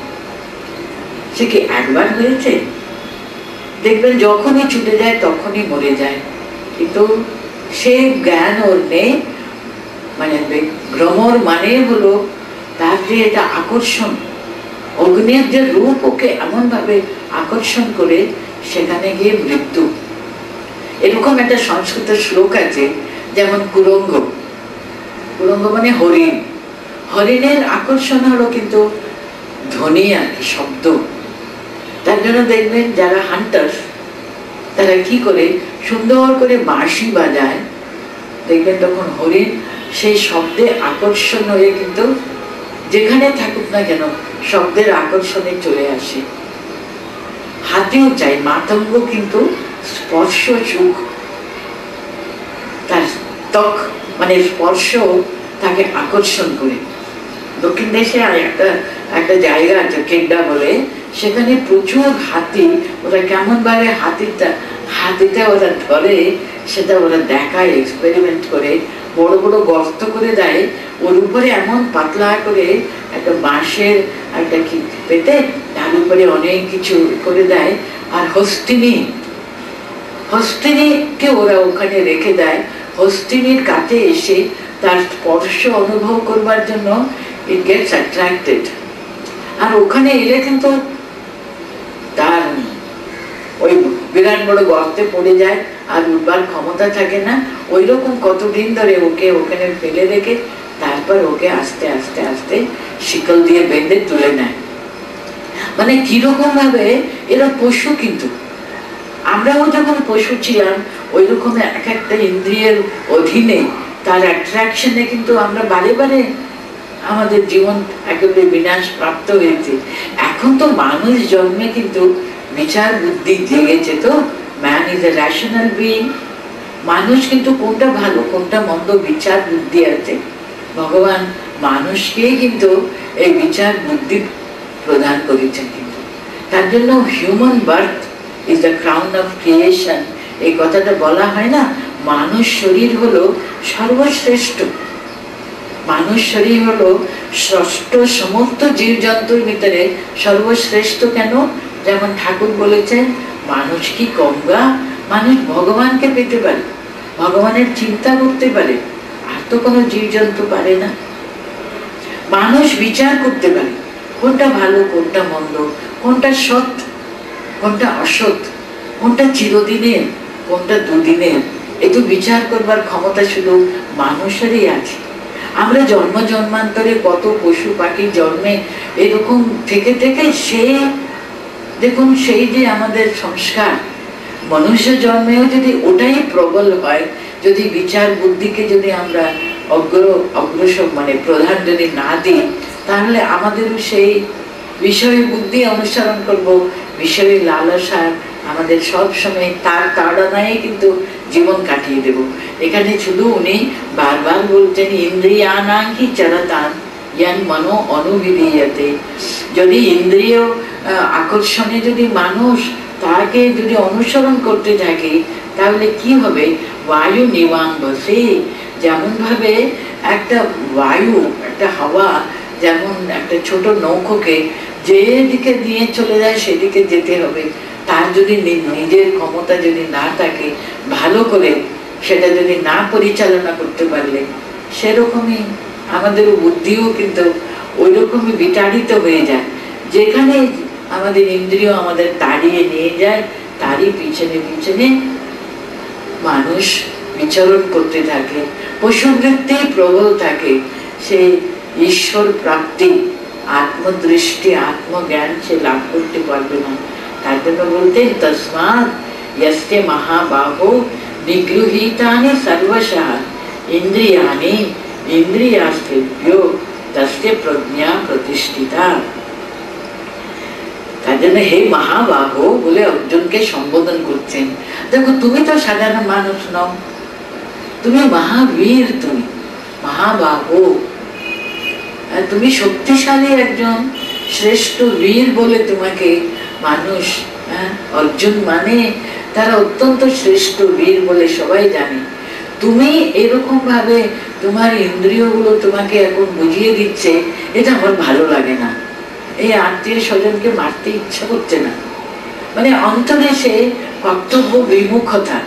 সে কি একবার হয়েছে? দেখবেন যখনই ছুটে যায় তখনই মরে যায়। কিন্তু সে জ্ঞান ওর নেই। মানে ভ্রমর মানে হলো তার যে এটা আকর্ষণ, অগ্নির যে রূপ ওকে এমন ভাবে আকর্ষণ করে সেখানে গিয়ে মৃত্যু। এরকম একটা সংস্কৃত শ্লোক আছে, যেমন কুরঙ্গ, কুরঙ্গ মানে হরিণ, হরিণের আকর্ষণ হলো কিন্তু ধ্বনি আর কি, শব্দ। তার জন্য দেখবেন যারা হান্টার্স তারা কি করে সুন্দর করে বাঁশি বাজায়, দেখবেন তখন হরিণ সেই শব্দে আকর্ষণ হয়ে কিন্তু যেখানে থাকুক না কেন শব্দের আকর্ষণে চলে আসে। হাতিও চাই, মাতঙ্গ কিন্তু স্পর্শ সুখ, তার ত্বক মানে স্পর্শ তাকে আকর্ষণ করে। দক্ষিণ দেশে একটা জায়গা আছে কেড্ডা বলে, সেখানে প্রচুর হাতি। ওরা কেমন ভাবে হাতিটা ওরা ধরে সেটা ওরা দেখায়, এক্সপেরিমেন্ট করে বড় বড় গর্ত করে দেয়, ওর উপরে এমন পাতলা করে একটা বাঁশের একটা কি পেতে তার উপরে অনেক কিছু করে দেয়। আর হস্তিনীকে ওরা ওখানে রেখে দেয়। হস্তিনীর কাছে এসে তার স্পর্শ অনুভব করবার জন্য it gets attracted। আর ওখানে এলে কিন্তু তার ওই বিরাট বড় গর্তে পড়ে যায়, আর উঠবার ক্ষমতা থাকে না। ওই রকম কতদিন ধরে ওকে ওখানে ফেলে রেখে তারপর ওকে আস্তে আস্তে আস্তে শিকল দিয়ে বেঁধে তুলে নেয়। মানে কিরকম ভাবে এরা পশু, কিন্তু আমরাও যখন পশু ছিলাম ওই রকম এক একটা ইন্দ্রিয়ের অধীনে তার অ্যাট্রাকশনে কিন্তু আমরা বারে বারে আমাদের জীবন একেবারে বিনাশ প্রাপ্ত হয়েছে। এখন তো মানুষ জন্মে কিন্তু বিচার বুদ্ধি জেগেছে, তো man is a rational being. মানুষ কিন্তু কোনটা ভালো কোনটা মন্দ বিচার বুদ্ধি আছে। ভগবান মানুষকেই কিন্তু এই বিচার বুদ্ধি প্রদান করেছেন। কিন্তু তার জন্য human birth is the crown of creation, এই কথাটা বলা হয় না। মানুষ শরীর হলো সর্বশ্রেষ্ঠ। মানুষ শরীর হলো ষষ্ঠ সমস্ত জীবজন্তুর ভিতরে সর্বশ্রেষ্ঠ। কেন? যেমন ঠাকুর বলেছেন, মানুষ কি কমগা, মানুষ ভগবানকে পেতে পারে, ভগবানের চিন্তা করতে পারে, আর তো কোনো জীবজন্তু পারে না। মানুষ বিচার করতে পারে কোনটা ভালো কোনটা মন্দ, কোনটা সৎ কোনটা অসৎ, কোনটা চিরদিনের কোনটা দুদিনের। একটু বিচার করবার ক্ষমতা শুধু মানুষেরই আছে। আমরা জন্ম জন্মান্তরে কত পশু পাখি জন্মে এরকম থেকে থেকে দেখুন সেই যে আমাদের সংস্কার, মনুষ্য জন্মেও যদি ওটাই প্রবল হয়, যদি বিচার বুদ্ধিকে যদি আমরা অগ্রসর মানে প্রধান যদি না দিই, তাহলে আমাদেরও সেই বিষয় বুদ্ধি অনুসরণ করব, বিষয়ের লালসা আমাদের সব সময় তার তাড়নায় কিন্তু জীবন কাটিয়ে দেব। এখানে শুধু উনি বারবার বলছেন ইন্দ্রিয়ানাঙ্কি চরতান ইয়ান মনো অনুবিধীয়তে। যদি ইন্দ্রিয় আকর্ষণে যদি মানুষ তাকে যদি অনুসরণ করতে থাকে তাহলে কি হবে? বায়ু নিবাং বসে, যেমন ভাবে একটা বায়ু একটা হাওয়া যেমন একটা ছোট নৌকোকে যেদিকে নিয়ে চলে যায় সেদিকে যেতে হবে। তার যদি নিজের ক্ষমতা যদি না থাকে, ভালো করে সেটা যদি না পরিচালনা করতে পারলে, সেরকমই আমাদের বুদ্ধিও কিন্তু ওই রকমই বিতাড়িত হয়ে যায়। যেখানে আমাদের ইন্দ্রিয় আমাদের তাড়িয়ে নিয়ে যায়, তারই পিছনে পিছনে মানুষ বিচরণ করতে থাকে, পশুবৃত্তি প্রবল থাকে। সেই ঈশ্বর প্রাপ্তি, আত্মদৃষ্টি, আত্মজ্ঞান সে লাভ করতে পারবে না। তার জন্য বলতেন তস্মাৎ ইয়স্তে মহাবাহো নিগৃহীতানি সর্বশঃ ইন্দ্রিয়াণি ইন্দ্রিয়াস্তেভ্যো তস্তে প্রজ্ঞা প্রতিষ্ঠিতা। তার জন্য হে মহাবাহো বলে অর্জুনকে সম্বোধন করছেন। দেখো তুমি তো সাধারণ মানুষ নও, তুমি মহাবীর, তুমি মহাবাহো, তুমি শক্তিশালী একজন শ্রেষ্ঠ বীর বলে তোমাকে মানুষ অর্জুন মানে তারা অত্যন্ত শ্রেষ্ঠ বীর বলে সবাই জানে। তুমি এরকম ভাবে তোমার ইন্দ্রিয়গুলো তোমাকে এখন বুঝিয়ে দিচ্ছে, এটা আমার ভালো লাগে না। এই আত্মীয় স্বজনকে মারতে ইচ্ছা করছে না, মানে অন্তরে সে কর্তব্য বিমুখতা।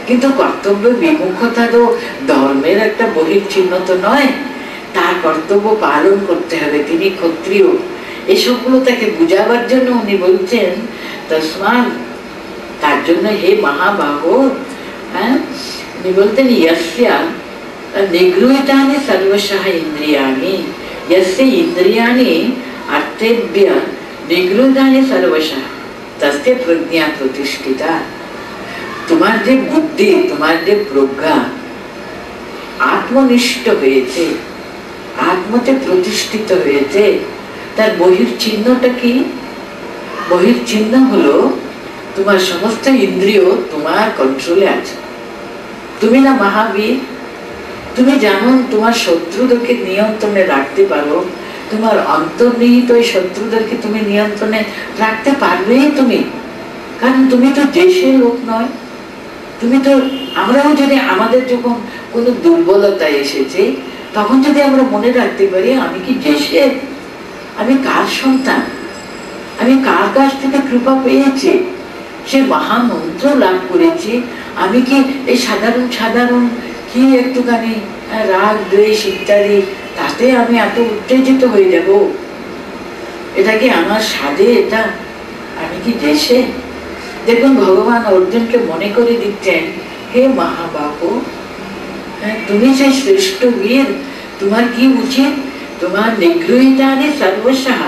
কিন্তু কর্তব্য বিমুখতা তো ধর্মের একটা বহির্চিহ্ন তো নয়, তার কর্তব্য পালন করতে হবে, তিনি ক্ষত্রিয়। এসবগুলো তাকে বুঝাবার জন্য উনি বলছেন তস্মাৎ, তার জন্য হে মহাবাহো, উনি বলতেন ইয়স্যা নিগৃহীতানি সর্বশঃ ইন্দ্রিয়াণি, यस्य इंद्रियाणि अर्थेभ्य निगृहीतानि सर्वशः तस्य प्रज्ञा प्रतिष्ठिता। তোমার যে বুদ্ধি, তোমার যে প্রজ্ঞা, আত্মনিষ্ঠ হয়েছে, আত্মতে প্রতিষ্ঠিত হয়েছে, তার বহির চিহ্নটা কি? বহির চিহ্ন হলো তোমার সমস্ত ইন্দ্রিয় তোমার কন্ট্রোলে আছে। তুমি না মহাবীর, তুমি জানো তোমার শত্রুদেরকে নিয়ন্ত্রণে রাখতে পারো, তোমার অন্তর্নিহিত ওই শত্রুদেরকে তুমি নিয়ন্ত্রণে রাখতে পারবে তুমি, কারণ তুমি তো দেশের লোক নয়। তুমি তো, আমরাও যদি আমাদের যখন কোনো দুর্বলতা এসেছে তখন যদি আমরা মনে রাখতে পারি আমি কি দেশের, আমি কার সন্তান, আমি কার কাছ থেকে কৃপা পেয়েছি, সে মহামন্ত্র লাভ করেছি, আমি কি এই সাধারণ সাধারণ কি একটুখানি রাগ দ্বেষ ইত্যাদি তাতে আমি এত উত্তেজিত হয়ে যাব? এটা কি আমার সাধে? এটা আমি কি দেশে? দেখুন ভগবান অর্জুনকে মনে করে দিচ্ছেন, হে মহাবাহু, তুমি যে শ্রেষ্ঠ বীর, তোমার কি উচিত? তোমার নিগ্রহিতানি সর্বশঃ,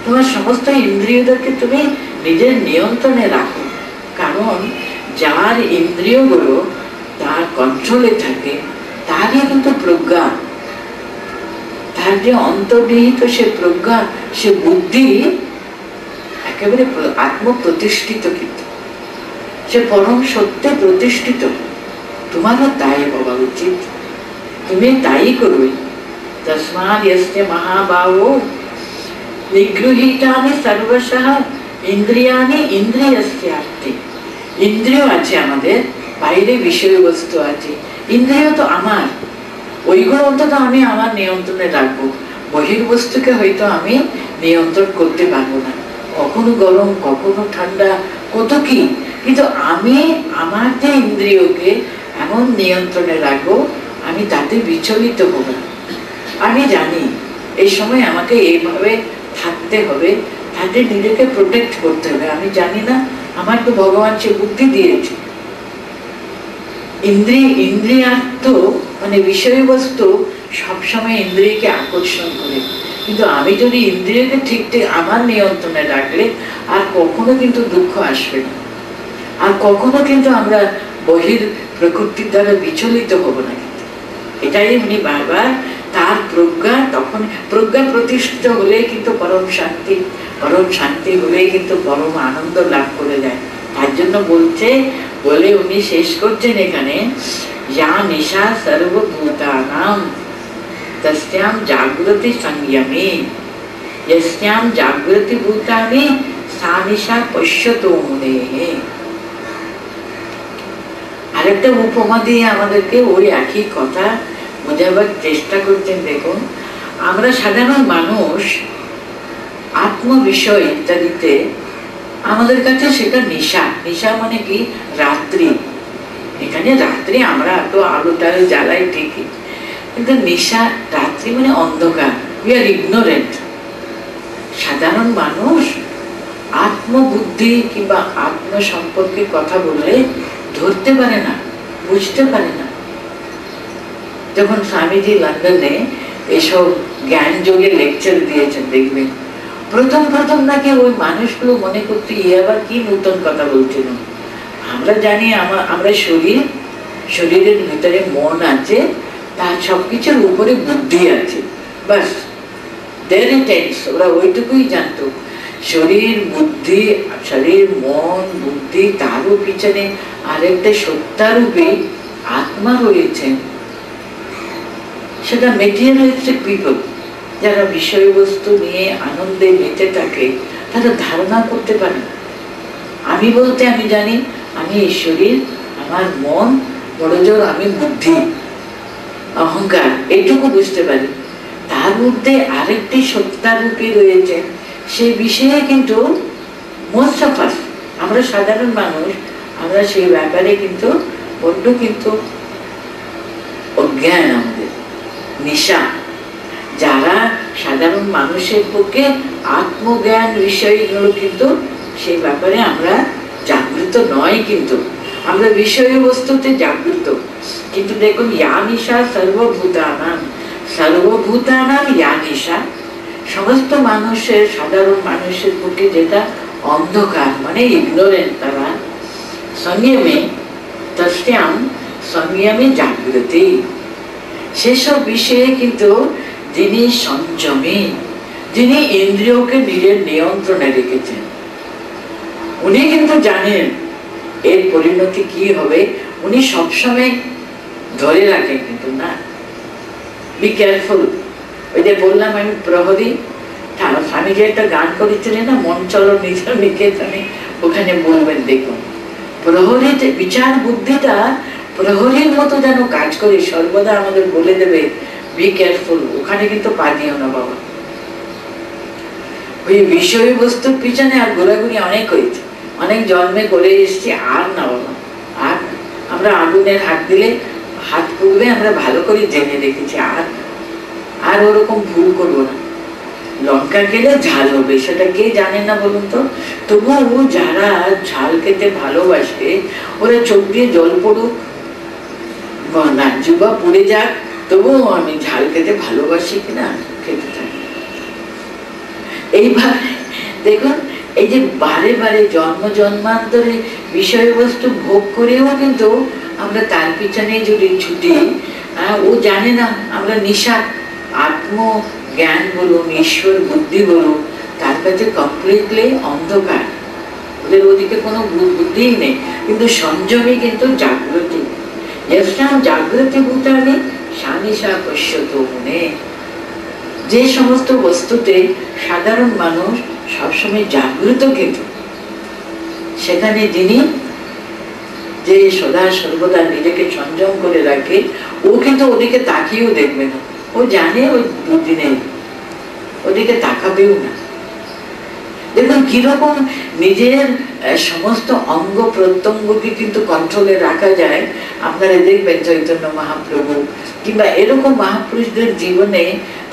তোমার সমস্ত ইন্দ্রিয়দেরকে তুমি নিজের নিয়ন্ত্রণে রাখো। কারণ যার ইন্দ্রিয়গুলো তার কন্ট্রোলে থাকে তারই কিন্তু প্রজ্ঞা, তার যে অন্তর্নিহিত সে প্রজ্ঞা, সে বুদ্ধি একেবারে আত্মপ্রতিষ্ঠিত, কিন্তু সে পরম সত্যে প্রতিষ্ঠিত। তোমারও তাই হওয়া উচিত, তুমি তাই করবে। তস্মাৎ ইয়স্য মহাবাহো নিগৃহীতানি সর্বশঃ ইন্দ্রিয়াণি ইন্দ্রিয়স্যার্থে। ইন্দ্রিয় আছে আমাদের, বাইরে বিষয়বস্তু আছে, ইন্দ্রিয় তো আমার, ওইগুলো অন্তত আমি আমার নিয়ন্ত্রণে রাখবো। বহির্বস্তুকে হয়তো আমি নিয়ন্ত্রণ করতে পারবো না, কখনো গরম কখনো ঠান্ডা কত কি, কিন্তু আমি আমার যে ইন্দ্রিয়কে এমন নিয়ন্ত্রণে রাখবো আমি তাতে বিচলিত হব না। আমি জানি এই সময় আমাকে এইভাবে থাকতে হবে, তাতে নিজেকে প্রোটেক্ট করতে হবে। আমি জানি না, আমার তো ভগবান সে বুদ্ধি দিয়েছে। ইন্দ্রিয়ার্থ মানে বিষয়বস্তু সবসময় ইন্দ্রিয়কে আকর্ষণ করে, কিন্তু আমি যদি ইন্দ্রিয়কে ঠিক ঠিক আমার নিয়ন্ত্রণে রাখলে আর কখনো কিন্তু দুঃখ আসবে না, আর কখনো কিন্তু আমরা বহির প্রকৃতির দ্বারা বিচলিত হব না। এটাই উনি বারবার তার প্রজ্ঞা, তখন প্রজ্ঞা প্রতিষ্ঠিত হলে কিন্তু পরম শান্তি, পরম শান্তি হলে কিন্তু পরম আনন্দ লাভ করে যায়। তার জন্য বলছে, বলে উনি শেষ করছেন এখানে, যা নিশা সর্বভূতানাং তস্যাম জাগ্রতি সংযমে यस्याम जागृति भूतानि सा निशा पश्यतो मुनेः। আরেকটা উপমা দিয়ে আমাদেরকে ওই একই কথা বোঝাবার চেষ্টা করছেন। দেখুন, আমরা সাধারণ মানুষ আত্ম বিষয় ইত্যাদিতে আমাদের কাছে সেটা নিশা। নিশা মানে কি? রাত্রি। এখানে রাত্রি আমরা এত আলোটারে জ্বালাই ঠিকই, কিন্তু নিশা রাত্রি মানে অন্ধকার। We are ignorant. সাধারণ মানুষ আত্মবুদ্ধি কিংবা আত্ম সম্পর্কে কথা বললে ধরতে পারে না, বুঝতে পারে না। যখন স্বামীজি লন্ডনে এসব জ্ঞান যোগের লেকচার দিয়েছেন, দেখবেন প্রথম প্রথম নাকি ওই মানুষগুলো মনে করতে আবার কি নতুন কথা বলছিল। আমরা জানি আমরা শরীরের ভিতরে মন আছে, তার সবকিছুর উপরে বুদ্ধি আছে, বাস ওরা ওইটুকুই জানতো। শরীর বুদ্ধি, শরীর মন বুদ্ধি, তারও পিছনে আরেকটা সত্তারূপে আত্মা রয়েছেন। সেটা মেটেরিয়ালিস্টিক পিপল, যারা বিষয়বস্তু নিয়ে আনন্দে মেতে থাকে, তারা ধারণা করতে পারে। আমি বলতে আমি জানি আমি এই শরীর, আমার মন, বড় জোর আমি বুদ্ধি, অহংকার, এইটুকু বুঝতে পারি। তার মধ্যে আরেকটি সত্তারূপী রয়েছে, সেই বিষয়ে কিন্তু মোস্ট অফ আস, আমরা সাধারণ মানুষ, আমরা সেই ব্যাপারে কিন্তু বড্ড কিন্তু অজ্ঞান, আমাদের নিশা। যারা সাধারণ মানুষের পক্ষে আত্মজ্ঞান বিষয়গুলো কিন্তু সেই ব্যাপারে আমরা জাগ্রত নয়, কিন্তু আমরা বিষয়বস্তুতে জাগ্রত। কিন্তু দেখুন, ইয়া নিশা সর্বভূতানাং, সর্বভূতানাং ইয়া নিশা, সমস্ত মানুষের, সাধারণ মানুষের পক্ষে যেটা অন্ধকার মানে ইগনোরেন্ট, তারা সংযমে তস্যাম সংযমে জাগ্রতি, সেসব বিষয়ে কিন্তু যিনি সংযমী, যিনি ইন্দ্রিয়কে নিজের নিয়ন্ত্রণে রেখেছেন, উনি কিন্তু জানেন এর পরিণতি কি হবে। উনি সবসময় ধরে রাখেন কিন্তু না, বি কেয়ারফুল। ওই যে বললাম আমি প্রহরী, স্বামী যে একটা গান করেছিলেন না, মন চলো নিজের নিকেতনে, ওখানে বলবেন দেখুন প্রহরীর বিচার বুদ্ধিটা প্রহরীর মতো যেন কাজ করে, সর্বদা আমাদের বলে দেবে বি কেয়ারফুল, ওখানে কিন্তু পা দিও না বাবা। ওই বিষয়বস্তুর পিছনে আর ঘোরাঘুরি অনেক হয়েছে, অনেক জন্মে করে এসছি, আর না বাবা। আর আমরা আগুনের হাত দিলে হাত পুড়বে, আমরা ভালো করে জেনে রেখেছি, আর ওরকম ভুল করবো না। লঙ্কা খেলে ঝাল হবে, সেটা কে জানে না বলুন তো? তবু যারা ঝাল খেতে ভালোবাসে, ওরা চোখ দিয়ে জল পড়ুক, নাচুবা পুড়ে যাক, তবুও আমি ঝাল খেতে ভালোবাসি কিনা খেতে থাকি। এইভাবে দেখুন, এই যে বারে বারে জন্ম জন্মান্তরে বিষয়বস্তু ভোগ করেও কিন্তু আমরা তার পিছনে যদি ছুটি, ও জানে না আমরা নিশা আত্মজ্ঞান বলুন, ঈশ্বর বুদ্ধি বলুন, তার কাছে কমপ্লিটলি অন্ধকার, ওদের ওদিকে কোনো বুদ্ধিই নেই। কিন্তু সংযমী কিন্তু জাগ্রতি, জাগ্রতি ভূতানি সানিশা পশ্যত মনে। যে সমস্ত বস্তুতে সাধারণ মানুষ সবসময় জাগ্রত, কিন্তু সেখানে যিনি যে সদা সর্বদা নিজেকে সংযম করে রাখে, ও কিন্তু ওদিকে তাকিয়েও দেখবে না। ও জানে ওই বুদ্ধি নেই, ওদিকে তাকাবেও না। দেখুন কিরকম নিজের সমস্ত অঙ্গ প্রত্যঙ্গকে কিন্তু কন্ট্রোলে রাখা যায়। আপনারা দেখবেন চৈতন্য মহাপ্রভু কিংবা এরকম মহাপুরুষদের জীবনে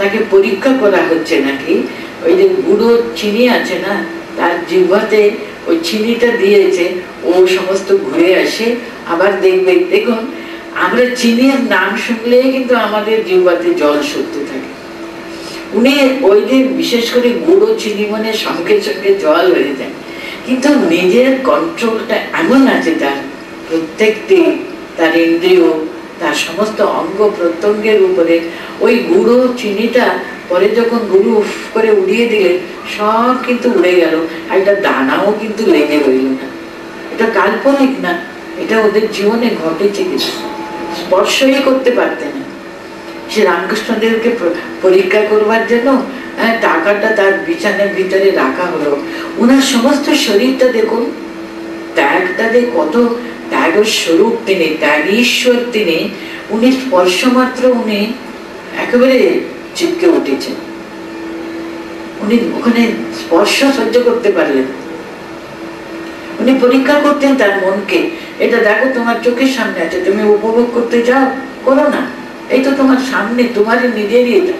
তাকে পরীক্ষা করা হচ্ছে নাকি, ওই যে গুঁড়ো চিনি আছে না, তার জিহ্বাতে ওই চিনিটা দিয়েছে, ও সমস্ত ঘুরে আসে। আবার দেখুন আমরা চিনির নাম শুনলে কিন্তু আমাদের জিহ্বাতে জল শুকতে থাকে। উনি ওই যে বিশেষ করে গুঁড়ো চিনি মানে সঙ্গে সঙ্গে জল হয়ে যায়, কিন্তু নিজের কন্ট্রোলটা এমন আছে তার প্রত্যেকটি, তার ইন্দ্রিয়, তার সমস্ত অঙ্গ প্রত্যঙ্গের উপরে। ওই গুঁড়ো চিনিটা পরে যখন গুরু উফ করে উড়িয়ে দিলে সব কিন্তু উড়ে গেল, একটা দানাও কিন্তু লেগে রইল না। এটা কাল্পনিক না, এটা ওদের জীবনে ঘটেছে, কিছু স্পর্শই করতে পারতেন না। সে রামকৃষ্ণদেবকে পরীক্ষা করবার জন্য টাকাটা তার বিছানার ভিতরে রাখা হলো। উনার সমস্ত শরীরটা দেখুন, ত্যাগটা কত ত্যাগের স্বরূপ তিনি, ত্যাগীশ্বর তিনি। উনি স্পর্শ মাত্র উনি একেবারে চিপকে উঠেছেন, উনি ওখানে স্পর্শ সহ্য করতে পারলেন। উনি পরীক্ষা করতেন তার মনকে, এটা দেখো তোমার চোখের সামনে আছে, তুমি উপভোগ করতে যাও, করো না, এই তো তোমার সামনে, তোমারই নিজেরই এটা।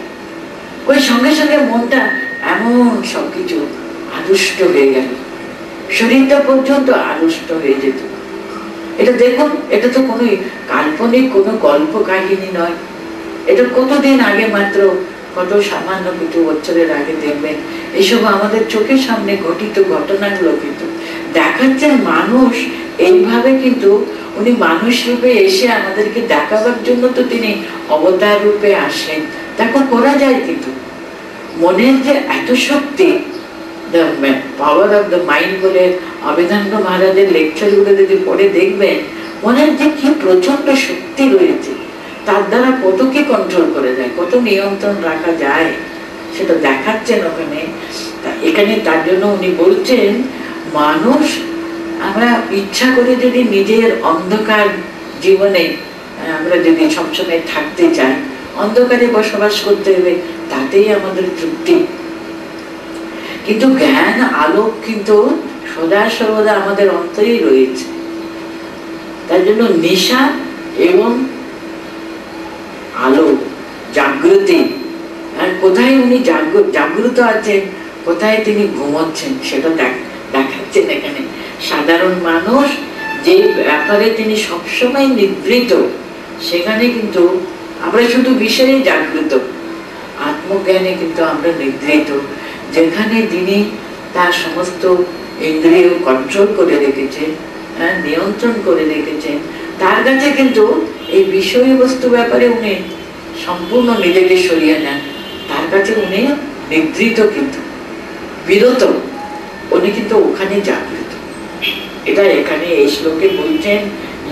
ওই সঙ্গে সঙ্গে মনটা এমন সবকিছু আড়ষ্ট হয়ে গেল, শরীরটা পর্যন্ত আড়ষ্ট হয়ে যেত। এটা দেখুন, এটা তো কোনো কাল্পনিক কোনো গল্প কাহিনী নয়, এটা কতদিন আগে, মাত্র কত সামান্য কিছু বছরের আগে দেখবেন এসব আমাদের চোখের সামনে ঘটিত ঘটনাগুলো কিন্তু দেখাচ্ছেন মানুষ এইভাবে। কিন্তু উনি মানুষ রূপে এসে আমাদেরকে দেখাবার জন্য তো তিনি অবতার রূপে আসেন। দেখো করা যায়, কিন্তু মনের যে এত শক্তি, the power of the mind বলে অবেদান্ত মহারাজের লেকচার গুলো যদি পড়ে দেখবেন, মনের যে কি প্রচন্ড শক্তি রয়েছে, তার দ্বারা কত কি কন্ট্রোল করা যায়, কত নিয়ন্ত্রণ রাখা যায়, সেটা দেখাচ্ছেন ওখানে। এখানে তার জন্য উনি বলছেন, মানুষ আমরা ইচ্ছা করে যদি নিজের অন্ধকার জীবনে আমরা যদি সবসময় থাকতে চাই, অন্ধকারে বসবাস করতে হবে, তাতেই আমাদের তৃপ্তি। কিন্তু জ্ঞান আলোক কিন্তু সদা সর্বদা আমাদের অন্তরেই রয়েছে। তার জন্য নেশা এবং আলো, জাগ্রতি, আর কোথায় উনি জাগ্রত আছেন, কোথায় তিনি ঘুমোচ্ছেন, সেটা দেখাচ্ছেন এখানে। সাধারণ মানুষ যে ব্যাপারে তিনি সবসময় নিবৃত, সেখানে কিন্তু আমরা শুধু বিষয়ে জাগ্রত, আত্মজ্ঞানে কিন্তু আমরা নিবৃত। যেখানে তিনি তার সমস্ত ইন্দ্রিয় কন্ট্রোল করে রেখেছেন, নিয়ন্ত্রণ করে রেখেছেন, তার কাছে কিন্তু এই বিষয়বস্তু ব্যাপারে উনি সম্পূর্ণ নিজেকে সরিয়ে নেন, তার কাছে উনি নিদ্রিত, কিন্তু বিরত, উনি কিন্তু ওখানে জাগ্রত। এটা এখানে এই শ্লোকে বলছেন,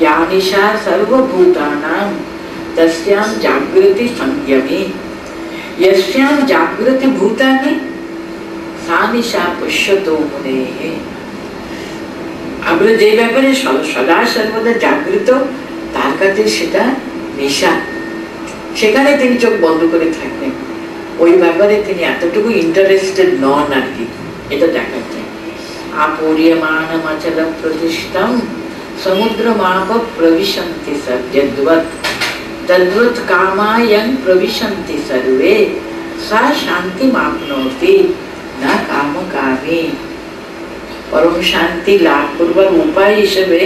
ইয়া নিশা সর্বভূতানাং তস্যাম জাগ্রতি সংযমী, यस्याम जागृति भूतानि सा निशा पश्यतो मुनेः। আমরা যে ব্যাপারে সদা সর্বদা জাগ্রত, তার কাছে সেটা নেশা, সেখানে তিনি চোখ বন্ধ করে থাকবেন, ওই ব্যাপারে তিনি এতটুকু ইন্টারেস্টেড নন আর কি, এটা দেখাচ্ছে। আপূর্যমানমচল প্রতিষ্ঠম সমুদ্রমাপ প্রবিশন্তি সদ্যদ্বৎ তদ্বৎ কামায়ং প্রবিশন্তি সর্বে সা শান্তিমাপ্নোতি না কামকামী। পরম শান্তি লাভ করবার উপায় হিসেবে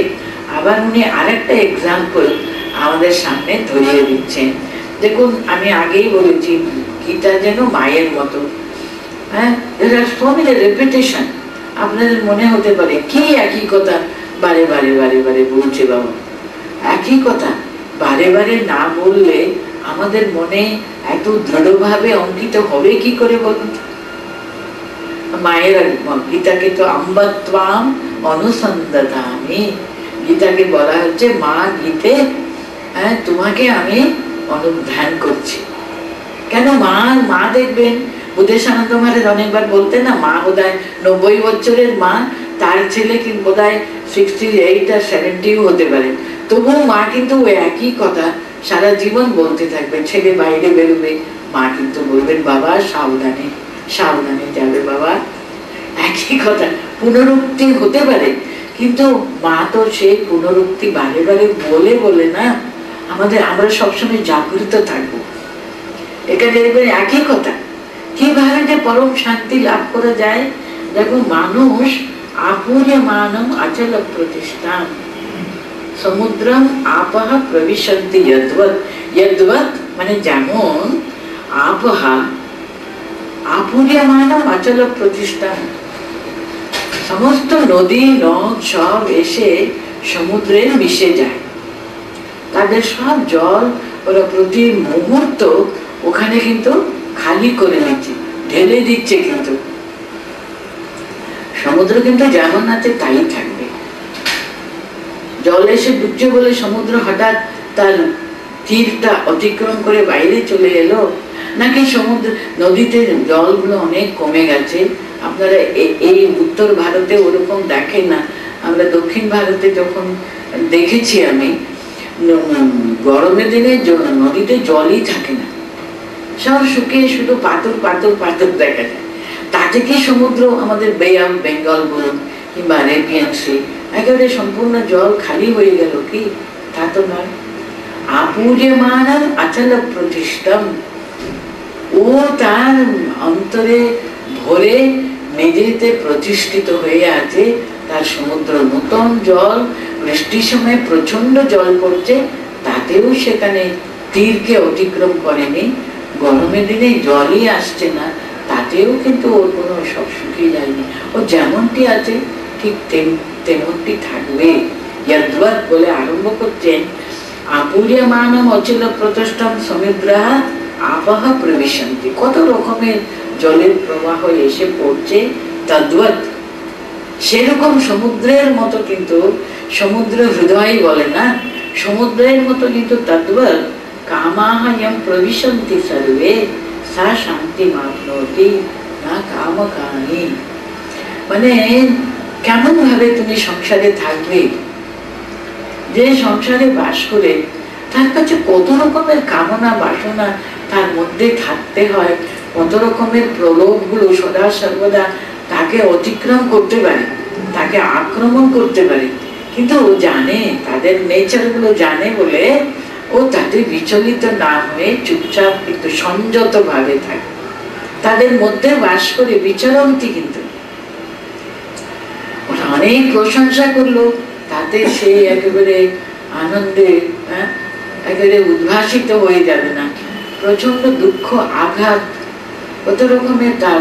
আবার উনি আরেকটা এক্সাম্পল আমাদের সামনে ধরিয়ে দিচ্ছেন। দেখুন, আমি আগেই বলেছি গীতা যেন মায়ের মতো। হ্যাঁ, সো মেনি রেপিটেশন। আপনাদের মনে হতে পারে কি একই কথা বারে বারে বারে বারে বলছে বাবা। একই কথা বারে বারে না বললে আমাদের মনে এত দৃঢ়ভাবে অঙ্কিত হবে কি করে বলুন? মায়ের গীতাকে তো অম্বত্বাম অনুসন্ধামি, গীতাকে বলা হচ্ছে মা গীতে, হ্যাঁ তোমাকে আমি অনুধ্যান করছি। কেন মা দেখবেন বুদ্ধেশানন্দ মহারাজ অনেকবার বলতেন না, মা বোধহয় 90 বছরের মা, তার ছেলে কিন্তু বোধহয় 68 আর 70 হতে পারে, তবুও মা কিন্তু ওই একই কথা সারা জীবন বলতে থাকবে। ছেলে বাইরে বেরোবে, মা কিন্তু বলবেন বাবা সাবধানে সাবধানে যাবে বাবা। একই কথা পুনরুক্তি হতে পারে, কিন্তু মা তো সেই পুনরুক্তি বারে বারে বলে বলে না আমরা সবসময় জাগ্রত থাকবো। এখানে দেখবেন একই কথা। কিভাবে যে পরম শান্তি লাভ করা যায়? দেখো, মানুষ আপূর্যমানম অচল প্রতিষ্ঠান সমুদ্রম আপহ প্রবিশন্তি যদ্বৎ। যদ্বৎ মানে যেমন, আপহ আপূর্যমানম অচল প্রতিষ্ঠান, সমস্ত নদী নদ সব এসে সমুদ্রে মিশে যায়, তাদের সব জল ওরা প্রতি মুহূর্ত ওখানে কিন্তু খালি করে নিচ্ছে, ঢেলে দিচ্ছে। কিন্তু সমুদ্র কিন্তু যেমন আছে তাই থাকবে। জল এসে ডুবছে বলে সমুদ্র হঠাৎ তার তীরটা অতিক্রম করে বাইরে চলে এলো, নাকি সমুদ্র নদীতে জলগুলো অনেক কমে গেছে? আপনারা এই উত্তর ভারতে ওরকম দেখেন না, আমরা দক্ষিণ ভারতে যখন দেখেছি আমি, গরমের দিনে নদীতে জলই থাকে না, সব শুকিয়ে শুধু পাথর পাথর পাথর দেখা যায়। তাতে কি সমুদ্র, আমাদের বে অফ বেঙ্গল বলুন কিংবা আরেবিয়ান সি, একেবারে সম্পূর্ণ জল খালি হয়ে গেল কি? তা তো নয়। আপূর্যমানম অচল প্রতিষ্ঠম, ও তার অন্তরে ভরে নিজেতে প্রতিষ্ঠিত হয়ে আছে, তার সমুদ্র নতুন জল, বৃষ্টির সময় প্রচন্ড জল পড়ছে, তাতেও সেখানে তীরকে অতিক্রম করেনি। গরমের দিনে জলই আসছে না, তাতেও কিন্তু ওর কোনো সব শুকিয়ে যায়নি, ও যেমনটি আছে ঠিক তেমনটি থাকবে। যদ্বৎ বলে আরম্ভ করছেন, আপূর্যমানম অচল প্রতিষ্ঠান সমুদ্রঃ আপহ প্রবিশন্তি। কত রকমের জলের প্রবাহ এসে পড়ছে, তদ্বৎ সেরকম সমুদ্রের মতো, কিন্তু সমুদ্র হৃদয় বলে না, সমুদ্রের মতো কিন্তু তদ্বৎ কামাহ ইয়ং প্রবিশন্তি সর্বে সা শান্তিমাপ্নোতি না কামকামী। মানে কেমন ভাবে তুমি সংসারে থাকবে? যে সংসারে বাস করে তার কাছে কত রকমের কামনা বাসনা তার মধ্যে থাকতে হয়, কত রকমের প্রলোভগুলো সদা সর্বদা তাকে অতিক্রম করতে পারে, তাকে আক্রমণ করতে পারে, কিন্তু ও জানে, তাদের নেচার গুলো জানে বলে ও তাদের বিচলিত না হয়ে চুপচাপ কিন্তু সংযত ভাবে থাকে, তাদের মধ্যে বাস করে বিচরণটি। কিন্তু ওরা অনেক প্রশংসা করলো, তাতে সে একেবারে আনন্দে একেবারে উদ্ভাসিত হয়ে যাবে না, প্রচন্ড দুঃখ আঘাত, কত রকমের তার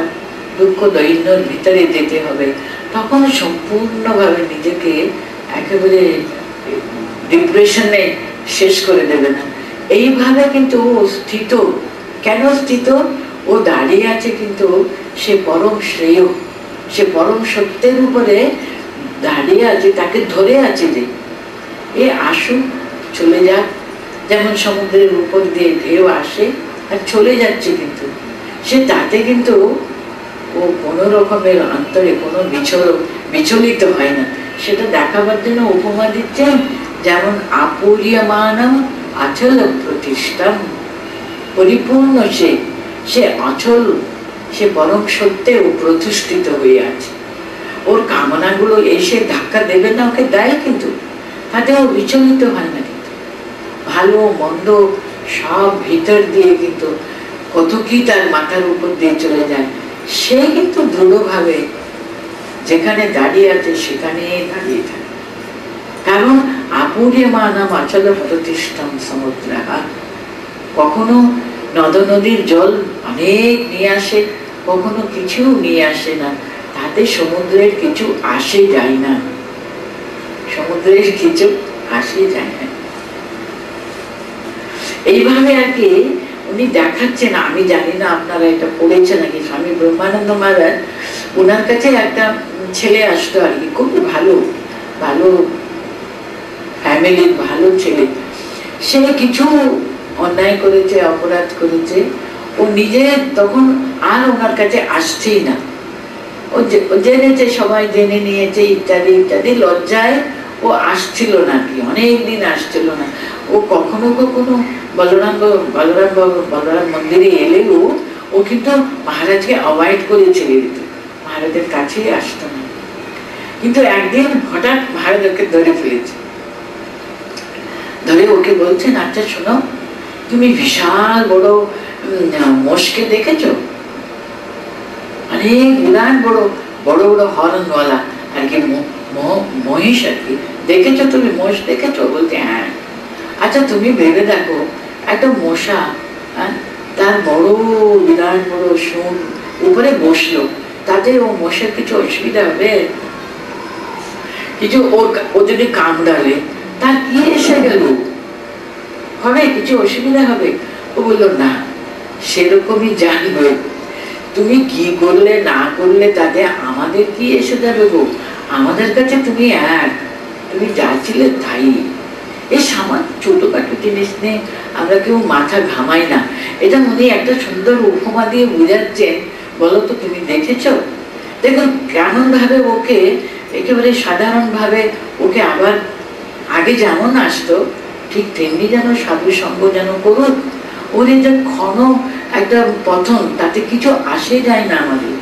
দুঃখ দৈন্যর ভিতরে যেতে হবে, তখন সম্পূর্ণভাবে নিজেকে একেবারে ডিপ্রেশনে শেষ করে দেবে না। এইভাবে কিন্তু ও স্থিত। কেন স্থিত? ও দাঁড়িয়ে আছে কিন্তু সে পরম শ্রেয়, সে পরম সত্যের উপরে দাঁড়িয়ে আছে, তাকে ধরে আছে যে এ আসুক চলে যাক। যেমন সমুদ্রের উপর দিয়ে ঢেউ আসে আর চলে যাচ্ছে, কিন্তু সে তাতে কিন্তু ও কোনো রকমের অন্তরে কোনো বিচলিত হয় না। সেটা দেখাবার জন্য উপমা দিচ্ছেন, যেমন আপুরিয়মানম অচল প্রতিষ্ঠাম, পরিপূর্ণ সে অচল, সে পরম সত্যে ও প্রতিষ্ঠিত হয়ে আছে। ওর কামনাগুলো এসে ধাক্কা দেবে না, ওকে দেয় কিন্তু তাতে ও বিচলিত হয় না। কিন্তু ভালো মন্দ সব ভিতর দিয়ে কিন্তু কত কি তার মাথার উপর দিয়ে চলে যায়, সে কিন্তু দৃঢ়ভাবে যেখানে দাঁড়িয়ে আছে সেখানে দাঁড়িয়ে থাকে। কারণ আপুরিয়মানম অচল প্রতিষ্ঠাম সমুদ্রহা, কখনো নদ নদীর জল অনেক নিয়ে আসে, কখনো কিছু নিয়ে আসে না, তাতে সমুদ্রের কিছু আসে যায় না, সমুদ্রের কিছু আসে যায় না। এইভাবে আর কি উনি দেখাচ্ছেন। আমি জানি না আপনারা এটা পড়েছে নাকি, স্বামী ব্রহ্মানন্দ মহারাজ, ওনার কাছে একটা ছেলে আসতো আর কি, খুব ভালো ভালো ফ্যামিলির ভালো ছেলে। সে কিছু অন্যায় করেছে, অপরাধ করেছে, ও নিজে তখন আর ওনার কাছে আসছেই না। ও জেনেছে, সবাই জেনে নিয়েছে ইত্যাদি ইত্যাদি, লজ্জায় ও আসছিল না কি, অনেকদিন আসছিল না। ও কখনো কখনো বলরাম মন্দিরে এলেও ও কিন্তু মহারাজকে অ্যাভয়েড করে ছেড়ে দিত, মহারাজের কাছে আসতো না। কিন্তু একদিন হঠাৎ মহারাজ ওকে ধরে ফেলেছে, ধরে ওকে বলছেন, আচ্ছা শোনো, তুমি বিশাল বড় মোষকে দেখেছো? অনেক বিরাট বড় বড় বড় হর্নওয়ালা আর কি মহিষ আর কি, দেখেছো তুমি? মোষ দেখেছো? বলতে হ্যাঁ। আচ্ছা তুমি ভেবে দেখো, একটা মশা তার বড় বিরাট বড় শুন উপরে বসলো, তাতে ও মোষের কিছু অসুবিধা হবে? কিছু ও যদি কামড়ালে তার কি এসে গেল, হবে কিছু অসুবিধা হবে? ও বললো না, সেরকমই জানবে, তুমি কি করলে না করলে তাতে আমাদের কি এসে যাবে গো, আমাদের কাছে তুমি এক, তুমি যা ছিলে তাই। এই সামান্য ছোটখাটো জিনিস নিয়ে আমরা কেউ মাথা ঘামাই না। এটা উনি একটা সুন্দর উপমা দিয়ে বুঝাচ্ছেন। বলো তো, তুমি দেখেছো? দেখুন কেমন ভাবে ওকে একেবারে সাধারণ ভাবে ওকে আবার আগে যেমন আসতো ঠিক তেমনি যেন সাধু সঙ্গ যেন করুক। ওর এই যে ক্ষণ একটা পথন, তাতে কিছু আসে যায় না আমাদের।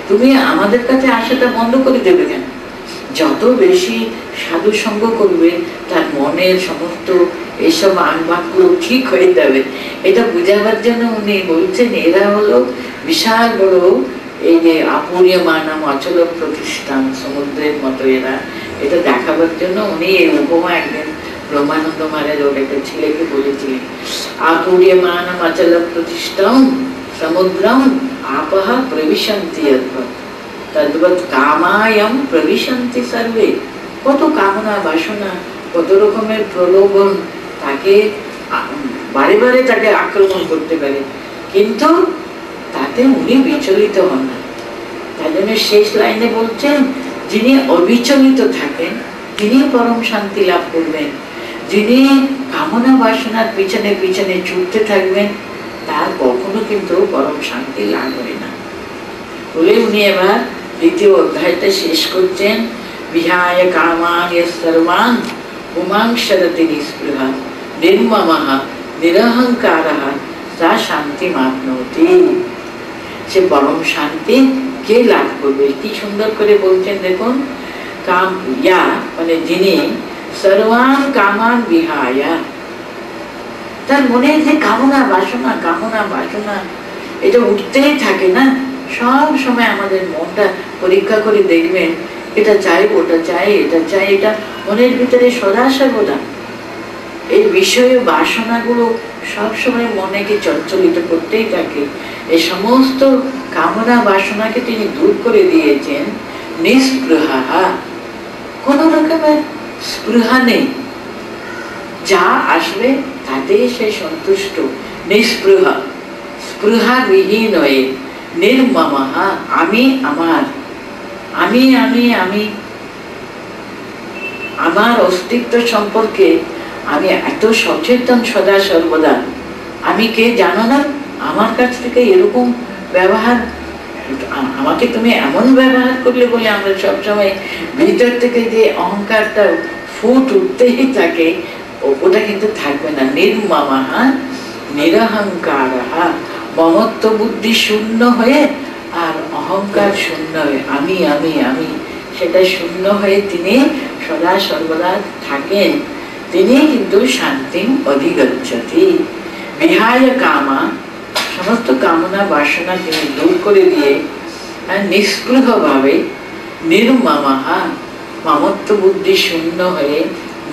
তুমি আমাদের কাছে আসাটা বন্ধ করে দেবে কেন? যত বেশি সাধু সঙ্গ করবে তার মনের সমস্ত এইসব আনবাকগুলো ঠিক হয়ে যাবে। এটা বুঝাবার জন্য উনি বলছেন, এরা হলো বিশাল বড় এই যে আপুরিয়মানম অচল প্রতিষ্ঠান, সমুদ্রের মতো এরা। এটা দেখাবার জন্য উনি এই উপমা একদিন ব্রহ্মানন্দ মহারাজ ওর একটা ছেলেকে বলেছিলেন, আপুরিয়মানম অচল প্রতিষ্ঠাম সমুদ্রম আপহ প্রবিশন্তি তদ্বৎ কামায়ম প্রবিশন্তি সর্বে। কত কামনা বাসনা, কত রকমের প্রলোভন তাকে বারে বারে তাকে আক্রমণ করতে পারে, কিন্তু তাতে উনি বিচলিত হন না। তাই জন্য শেষ লাইনে বলছেন, যিনি অবিচলিত থাকেন তিনি পরম শান্তি লাভ করবেন। যিনি কামনা বাসনার পিছনে পিছনে ছুটতে থাকবেন তার কখনো কিন্তু পরম শান্তি লাভ হয় না। বলে উনি এবার দ্বিতীয় অধ্যায়টা শেষ করছেন, বিহায় কামান সর্বান পুমাংশরতি নিস্পৃহা নির্মমঃ নিরহংকারঃ সা শান্তি মাপ্নোতি। সে পরম শান্তি কে লাভ করবে? কি সুন্দর করে বলছেন দেখুন, কাম ইয়া মানে যিনি সর্বান কামান বিহায়া, তার মনে যে কামনা বাসনা এটা উঠতেই থাকে না সব সময়। আমাদের মনটা পরীক্ষা করে দেখবেন, এটা চাই ওটা চাই এটা চাই, এটা মনের ভিতরে সদা সর্বদা এই বিষয় বাসনাগুলো সবসময় মনেকে চঞ্চলিত করতেই থাকে। এই সমস্ত কামনা বাসনাকে তিনি দূর করে দিয়েছেন নিস্পৃহা, কোন রকমের স্পৃহা নেই, যা আসবে তাতেই সে সন্তুষ্ট। নিস্পৃহ, স্পৃহাবিহীন হয়ে, নির্মমঃ, আমি আমার, আমি আমি আমি আমার অস্তিত্ব সম্পর্কে আমি এত সচেতন সদা সর্বদা। আমি কে জানো না? আমার কাছ থেকে এরকম ব্যবহার, আমাকে তুমি এমন ব্যবহার করলে বলে আমরা সবসময় ভিতর থেকে যে অহংকারটা ফুট উঠতেই থাকে, ওটা কিন্তু থাকবে না। নির্মমঃ নিরহংকারঃ, মমত্ব বুদ্ধি শূন্য হয়ে আর অহংকার শূন্য হয়ে, আমি আমি আমি সেটা শূন্য হয়ে তিনি সদা সর্বদা থাকেন। তিনি কিন্তু শান্তি অধিগচ্ছতি। বিহায় কামা, সমস্ত কামনা বাসনা তিনি দূর করে দিয়ে নিস্পৃহ ভাবে, নির্মমঃ, মমত্ব বুদ্ধি শূন্য হয়ে,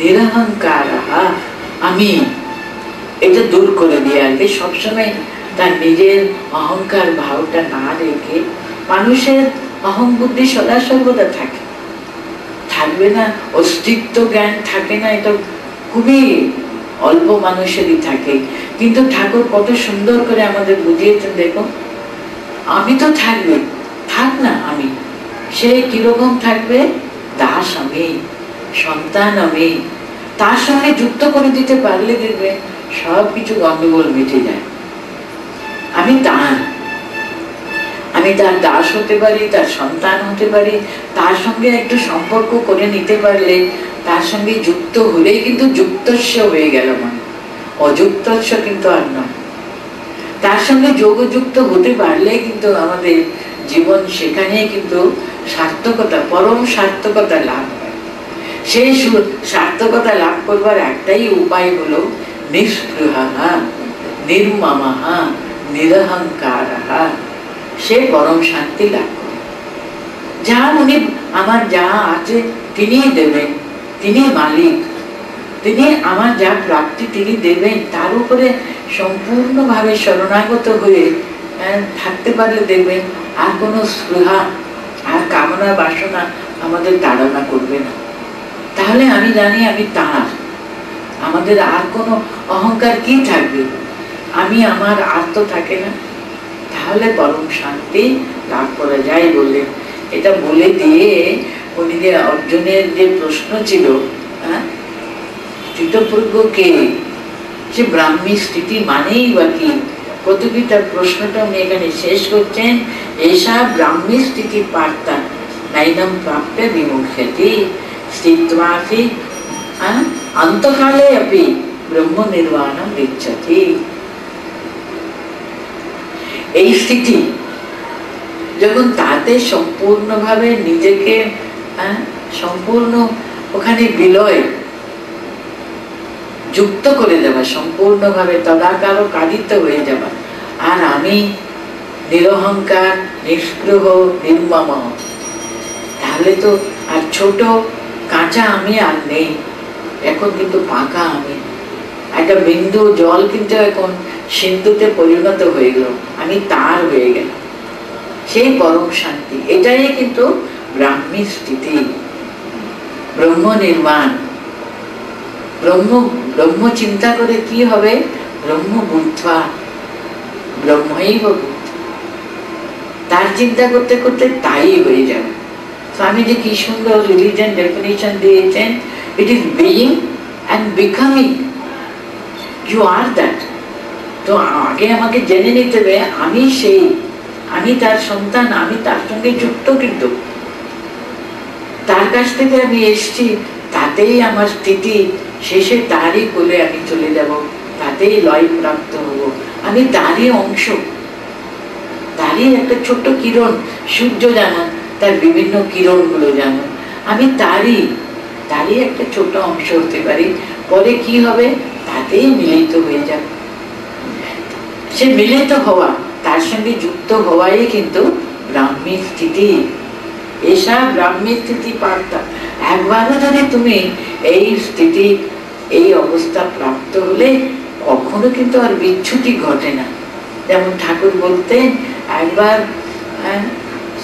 নিরহংকারঃ, আমি, এটা দূর করে দিয়ে আর কি। সবসময় তার নিজের অহংকার ভাবটা না রেখে, মানুষের অহং বুদ্ধি সদা সর্বদা থাকে, থাকবে না, অস্তিত্ব জ্ঞান থাকে না, এটা খুবই অল্প মানুষেরই থাকে। কিন্তু ঠাকুর কত সুন্দর করে আমাদের বুঝিয়েছেন, দেখো, আমি তো থাকবে, থাক না আমি। সে কিরকম থাকবে? দাস আমি, সন্তান আমি। তার সঙ্গে যুক্ত করে দিতে পারলে দেখবে সব কিছু গন্ডগোল মিটে যায়। আমি তার, আমি তার দাস হতে পারি, তার সন্তান হতে পারি, তার সঙ্গে একটু সম্পর্ক করে নিতে পারলে, তার সঙ্গে যুক্ত হলেই কিন্তু যুক্তস্য হয়ে গেল মানে, অযুক্তস্য কিন্তু আর নয়। তার সঙ্গে যোগযুক্ত হতে পারলে কিন্তু আমাদের জীবন সেখানে কিন্তু সার্থকতা, পরম সার্থকতা লাভ হয়। সেই সার্থকতা লাভ করবার একটাই উপায় হলো নিস্পৃহঃ নির্মমঃ নিরহংকারঃ। সে পরম শান্তি লাভ করে। যা উনি, আমার যা আছে তিনিই দেবেন, তিনি মালিক, তিনি আমার যা প্রাপ্তি তিনি দেবেন, তার উপরে সম্পূর্ণভাবে শরণাগত হয়ে থাকতে পারলে দেখবেন আর কোনো স্পৃহা আর কামনা বাসনা আমাদের তাড়না করবে না। তাহলে আমি জানি আমি তার, আমাদের আর কোনো অহংকার কি থাকবে? আমি আমার আর তো থাকে না। তাহলে পরম শান্তি লাভ করা যায় বললেন। এটা বলে দিয়ে উনি যে অর্জুনের যে প্রশ্ন ছিল, স্থিতপ্রজ্ঞ কে, সে ব্রাহ্মী স্থিতি মানেই বা কি, প্রতিটি তার প্রশ্নটা উনি এখানে শেষ করছেন। এসা ব্রাহ্মী স্থিতি পার্তা নাইনম প্রাপ্য বিমুখ্যতি স্থিত্বাপি অন্তকালে আপি ব্রহ্ম নির্বাণম ইচ্ছতি। এই স্থিতি যখন তাতে সম্পূর্ণভাবে নিজেকে সম্পূর্ণ ওখানে বিলয় যুক্ত করে দেওয়া, সম্পূর্ণভাবে তদাকার কাদিত হয়ে যাওয়া, আর আমি নিরহংকার, নিষ্ক্রিয়, নির্মম, তাহলে তো আর ছোট কাঁচা আমি আর নেই, এখন কিন্তু পাকা আমি। একটা বিন্দু জল কিন্তু এখন সিন্ধুতে পরিণত হয়ে গেল, আমি তার হয়ে গেল। সেই পরম শান্তি, এটাই কিন্তু ব্রাহ্মী স্থিতি, ব্রহ্ম নির্মাণ। ব্রহ্ম চিন্তা করে কি হবে? ব্রহ্ম বুদ্ধা, ব্রহ্মৈব বুদ্ধ। তার চিন্তা করতে করতে তাই হয়ে যাবে। স্বামী যে কি সুন্দর রিলিজিয়ন ডেফিনিশন দিয়েছেন, it is being and becoming, you are that. তো আগে আমাকে জেনে নিতে হবে আমি সেই, আমি তার সন্তান, আমি তার সঙ্গে যুক্ত, কিন্তু তার কাছ থেকে আমি এসছি, তাতেই আমার স্থিতি শেষে তারই কোলে আমি চলে যাব, তাতেই লয় প্রাপ্ত হব। আমি তারই অংশ, তারই একটা ছোট্ট কিরণ। সূর্য যেমন তার বিভিন্ন কিরণগুলো যেমন, আমি তারই একটা ছোট অংশ হতে পারি। পরে কি হবে? তাতেই মিলিত হয়ে যাবে। সে মিলিত হওয়া, তার সঙ্গে যুক্ত হওয়াই কিন্তু ব্রাহ্মী স্থিতি। এসা ব্রাহ্মী স্থিতি পার্তা। একবারও যদি তুমি এই স্থিতি, এই অবস্থা প্রাপ্ত হলে কখনো কিন্তু আর বিচ্যুতি ঘটে না। যেমন ঠাকুর বলতেন, একবার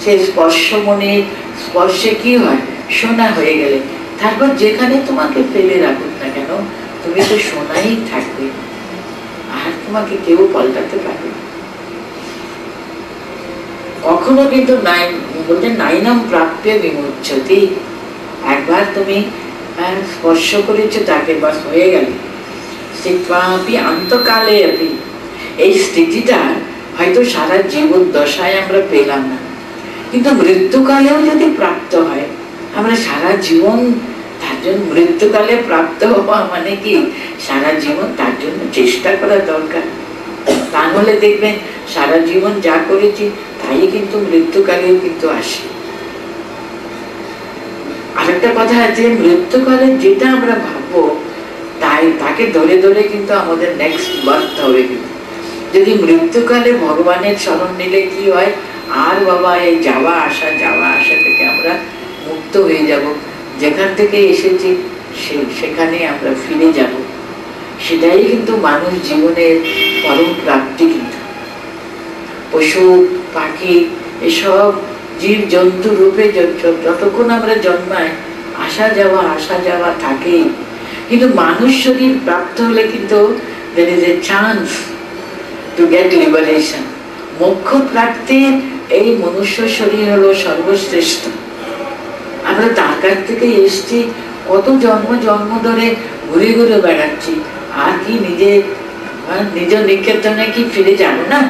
সে স্পর্শ মনের স্পর্শে কি হয়? সোনা হয়ে গেলে তারপর যেখানে তোমাকে ফেলে রাখুক না কেন, তুমি তো সোনাই থাকবে, আর তোমাকে কেউ পাল্টাতে পারবে কখনো কিন্তু নাই। বলতে নাইনাম প্রাপ্য বিমুচ্যতি, একবার তুমি স্পর্শ করেছো তাকে, বাস হয়ে গেল। স্থিত্বাপি অন্তকালে আপনি, এই স্থিতিটা হয়তো সারা জীবন দশায় আমরা পেলাম না, কিন্তু মৃত্যুকালেও যদি প্রাপ্ত হয়, আমরা সারা জীবন তার জন্য, মৃত্যুকালে প্রাপ্ত হওয়া মানে কি সারা জীবন তার জন্য চেষ্টা করা দরকার। তা হলে দেখবেন সারা জীবন যা করেছি তাই কিন্তু মৃত্যুকালেও কিন্তু আসে। আরেকটা কথা আছে, মৃত্যুকালে যেটা আমরা ভাববো তাই তাকে ধরে ধরে কিন্তু আমাদের নেক্সট বার্থ হবে। কিন্তু যদি মৃত্যুকালে ভগবানের স্মরণ নিলে কি হয়, আর বাবা এই যাওয়া আসা থেকে আমরা মুক্ত হয়ে যাব, যেখান থেকে এসেছি সেখানে আমরা ফিরে যাব। সেটাই কিন্তু মানুষ জীবনের পরম প্রাপ্তি। কিন্তু পশু পাখি এসব জীব জন্তু রূপে যতক্ষণ আমরা জন্মাই আসা যাওয়া থাকেই, কিন্তু মানুষ শরীর প্রাপ্ত হলে কিন্তু there is a chance to get liberation. মোক্ষ প্রাপ্তির এই মনুষ্য শরীর হলো সর্বশ্রেষ্ঠ। আমরা তার কাছ থেকে এসছি, কত জন্ম ধরে ঘুরে ঘুরে বেড়াচ্ছি, আর কি নিজ নিকেতনে কি ফিরে যাব না?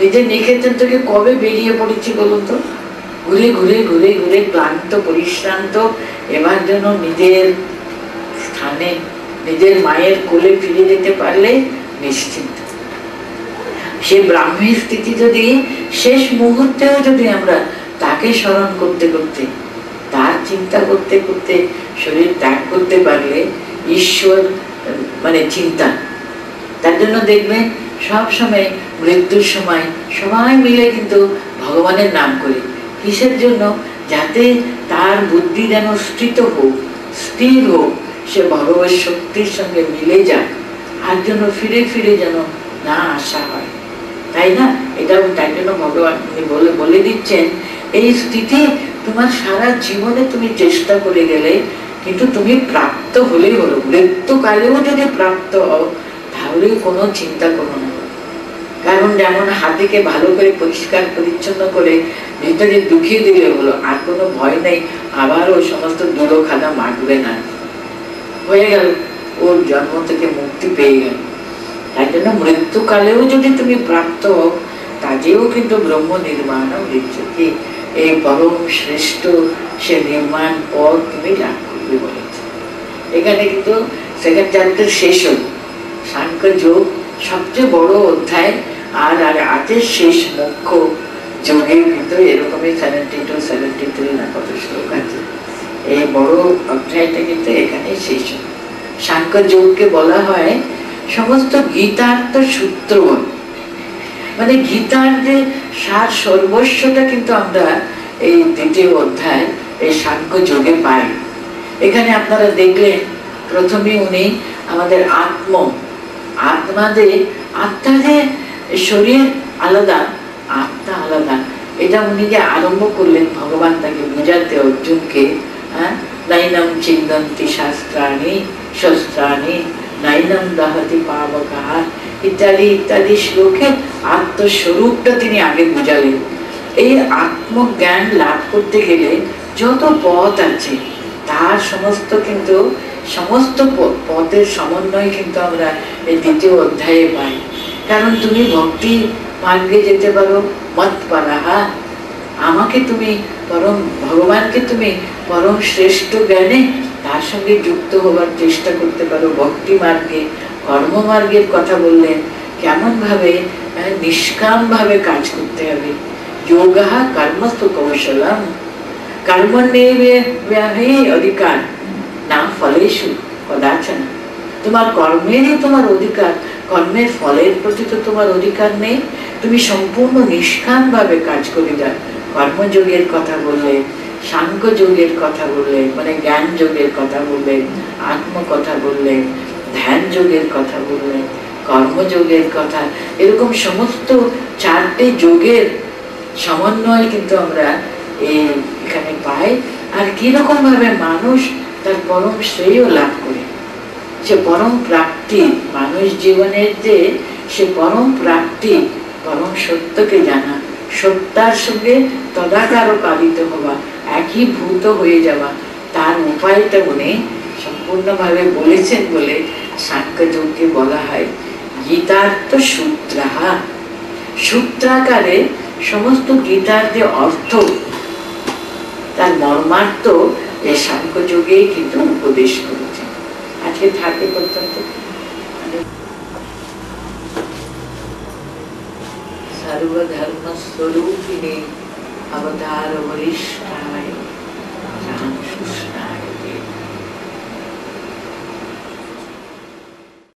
নিজের নিকেতন থেকে কবে বেরিয়ে পড়েছি বলুন তো? ঘুরে ঘুরে ক্লান্ত পরিশ্রান্ত, এবার যেন নিজের স্থানে নিজের মায়ের কোলে ফিরে যেতে পারলে নিশ্চিন্ত। সে ব্রাহ্মী স্থিতি যদি শেষ মুহূর্তেও যদি আমরা তাকে স্মরণ করতে করতে, তার চিন্তা করতে করতে শরীর ত্যাগ করতে পারলে, ঈশ্বর মানে চিন্তা, তার জন্য দেখবেন সব সময় মৃত্যুর সময় সবাই মিলে কিন্তু ভগবানের নাম করি। কিসের জন্য? যাতে তার বুদ্ধি যেন স্থির হোক, সে ভগবত শক্তির সঙ্গে মিলে যায়, আর যেন ফিরে যেন না আসা হয়, তাই না? এটাও তাই জন্য ভগবান বলে দিচ্ছেন, এই স্থিতি তোমার সারা জীবনে তুমি চেষ্টা করে গেলে কিন্তু তুমি প্রাপ্ত হলেই হলো। মৃত্যুকালেও যদি প্রাপ্ত হও তাহলে কোনো চিন্তা করো না। কারণ যেমন হাতিকে ভালো করে পরিষ্কার পরিচ্ছন্ন করে ভিতরে ঢুকিয়ে দিলে হলো, আর কোনো ভয় নেই, আবার ওই সমস্ত ধুলো খাদা মাখবে না, হয়ে গেল, ওর জন্ম থেকে মুক্তি পেয়ে গেল। তাই জন্য মৃত্যুকালেও যদি তুমি প্রাপ্ত হও তাতেও কিন্তু ব্রহ্ম নির্মাণ হচ্ছে, এই পরম শ্রেষ্ঠ সে নির্মাণ পদ তুমি লাভ করবে বলেছে। এখানে কিন্তু সেকেন্ড চ্যাপ্টার শেষ হল, সাংখ্য যোগ সবচেয়ে বড় অধ্যায়, আর আছে শেষ মুখ্য যোগে কিন্তু এরকমই 72-73 না কত শ্লোক আছে। এই বড় অধ্যায়টা কিন্তু এখানে শেষ হল। সাংখ্য যোগকে বলা হয় সমস্ত গীতার তো সূত্র, মানে গীতার যে সার সর্বস্বটা কিন্তু আমরা এই দ্বিতীয় অধ্যায় এই সাংখ্য যোগে পাই। এখানে আপনারা দেখলেন প্রথমে উনি আমাদের আত্মা যে শরীর আলাদা, আত্মা আলাদা, এটা উনি যে আরম্ভ করলেন ভগবান তাকে বোঝাতে অর্জুনকে। নাইনম চিন্তন্তি শাস্ত্রাণি শস্ত্রাণি নাইনম দাহতি পাবকাহ ইত্যাদি শ্লোকে আত্মস্বরূপটা তিনি আগে বোঝালেন। এই আত্মজ্ঞান লাভ করতে গেলে যত পথ আছে তার সমস্ত পথের সমন্বয় কিন্তু আমরা এই দ্বিতীয় অধ্যায়ে পাই। কারণ তুমি ভক্তি মার্গে যেতে পারো, মত পারাহা, আমাকে তুমি ভগবানকে তুমি পরম শ্রেষ্ঠ জ্ঞানে তার সঙ্গে যুক্ত হবার চেষ্টা করতে পারো ভক্তি মার্গে। কর্মমার্গের কথা বললেন, কেমন ভাবে নিষ্কাম ভাবে কাজ করতে হবে। যোগা কর্মস্তু কৌশলম কর্মণ্যেবাহি অধিকার না ফলেষু কদাচন। তোমার কর্মেরই তোমার অধিকার, কর্মের ফলের প্রতি তো তোমার অধিকার নেই। তুমি সম্পূর্ণ নিষ্কাম ভাবে কাজ করে যাও। কর্মযোগের কথা বললেন, সাংখ্য যোগের কথা বললেন, মানে জ্ঞান যোগের কথা বললেন, আত্ম কথা বললেন, ধ্যান যোগের কথা বললেন, কর্মযোগের কথা, এরকম সমস্ত 4টে যোগের সমন্বয় কিন্তু আমরা এখানে পাই। আর কিরকম ভাবে মানুষ তার পরম শ্রেয় লাভ করে সে পরম প্রাপ্তি, মানুষ জীবনের যে সে পরম প্রাপ্তি, পরম সত্যকে জানা, সত্যার সঙ্গে তদাকার পালিত হওয়া, একীভূত হয়ে যাওয়া, তার উপায়টা উনি সম্পূর্ণভাবে বলেছেন বলে সাংখ্যযোগকে বলা হয় গীতার্থ সূত্রাহা। সূত্রাকারে সমস্ত গীতার যে অর্থ, তার মর্মার্থ এই সাংখ্যযোগেই কিন্তু উপদেশ করেছে। আজকে থাকে পর্যন্ত। সর্বধর্ম স্বরূপিণী অবতার বরিষ্ঠায়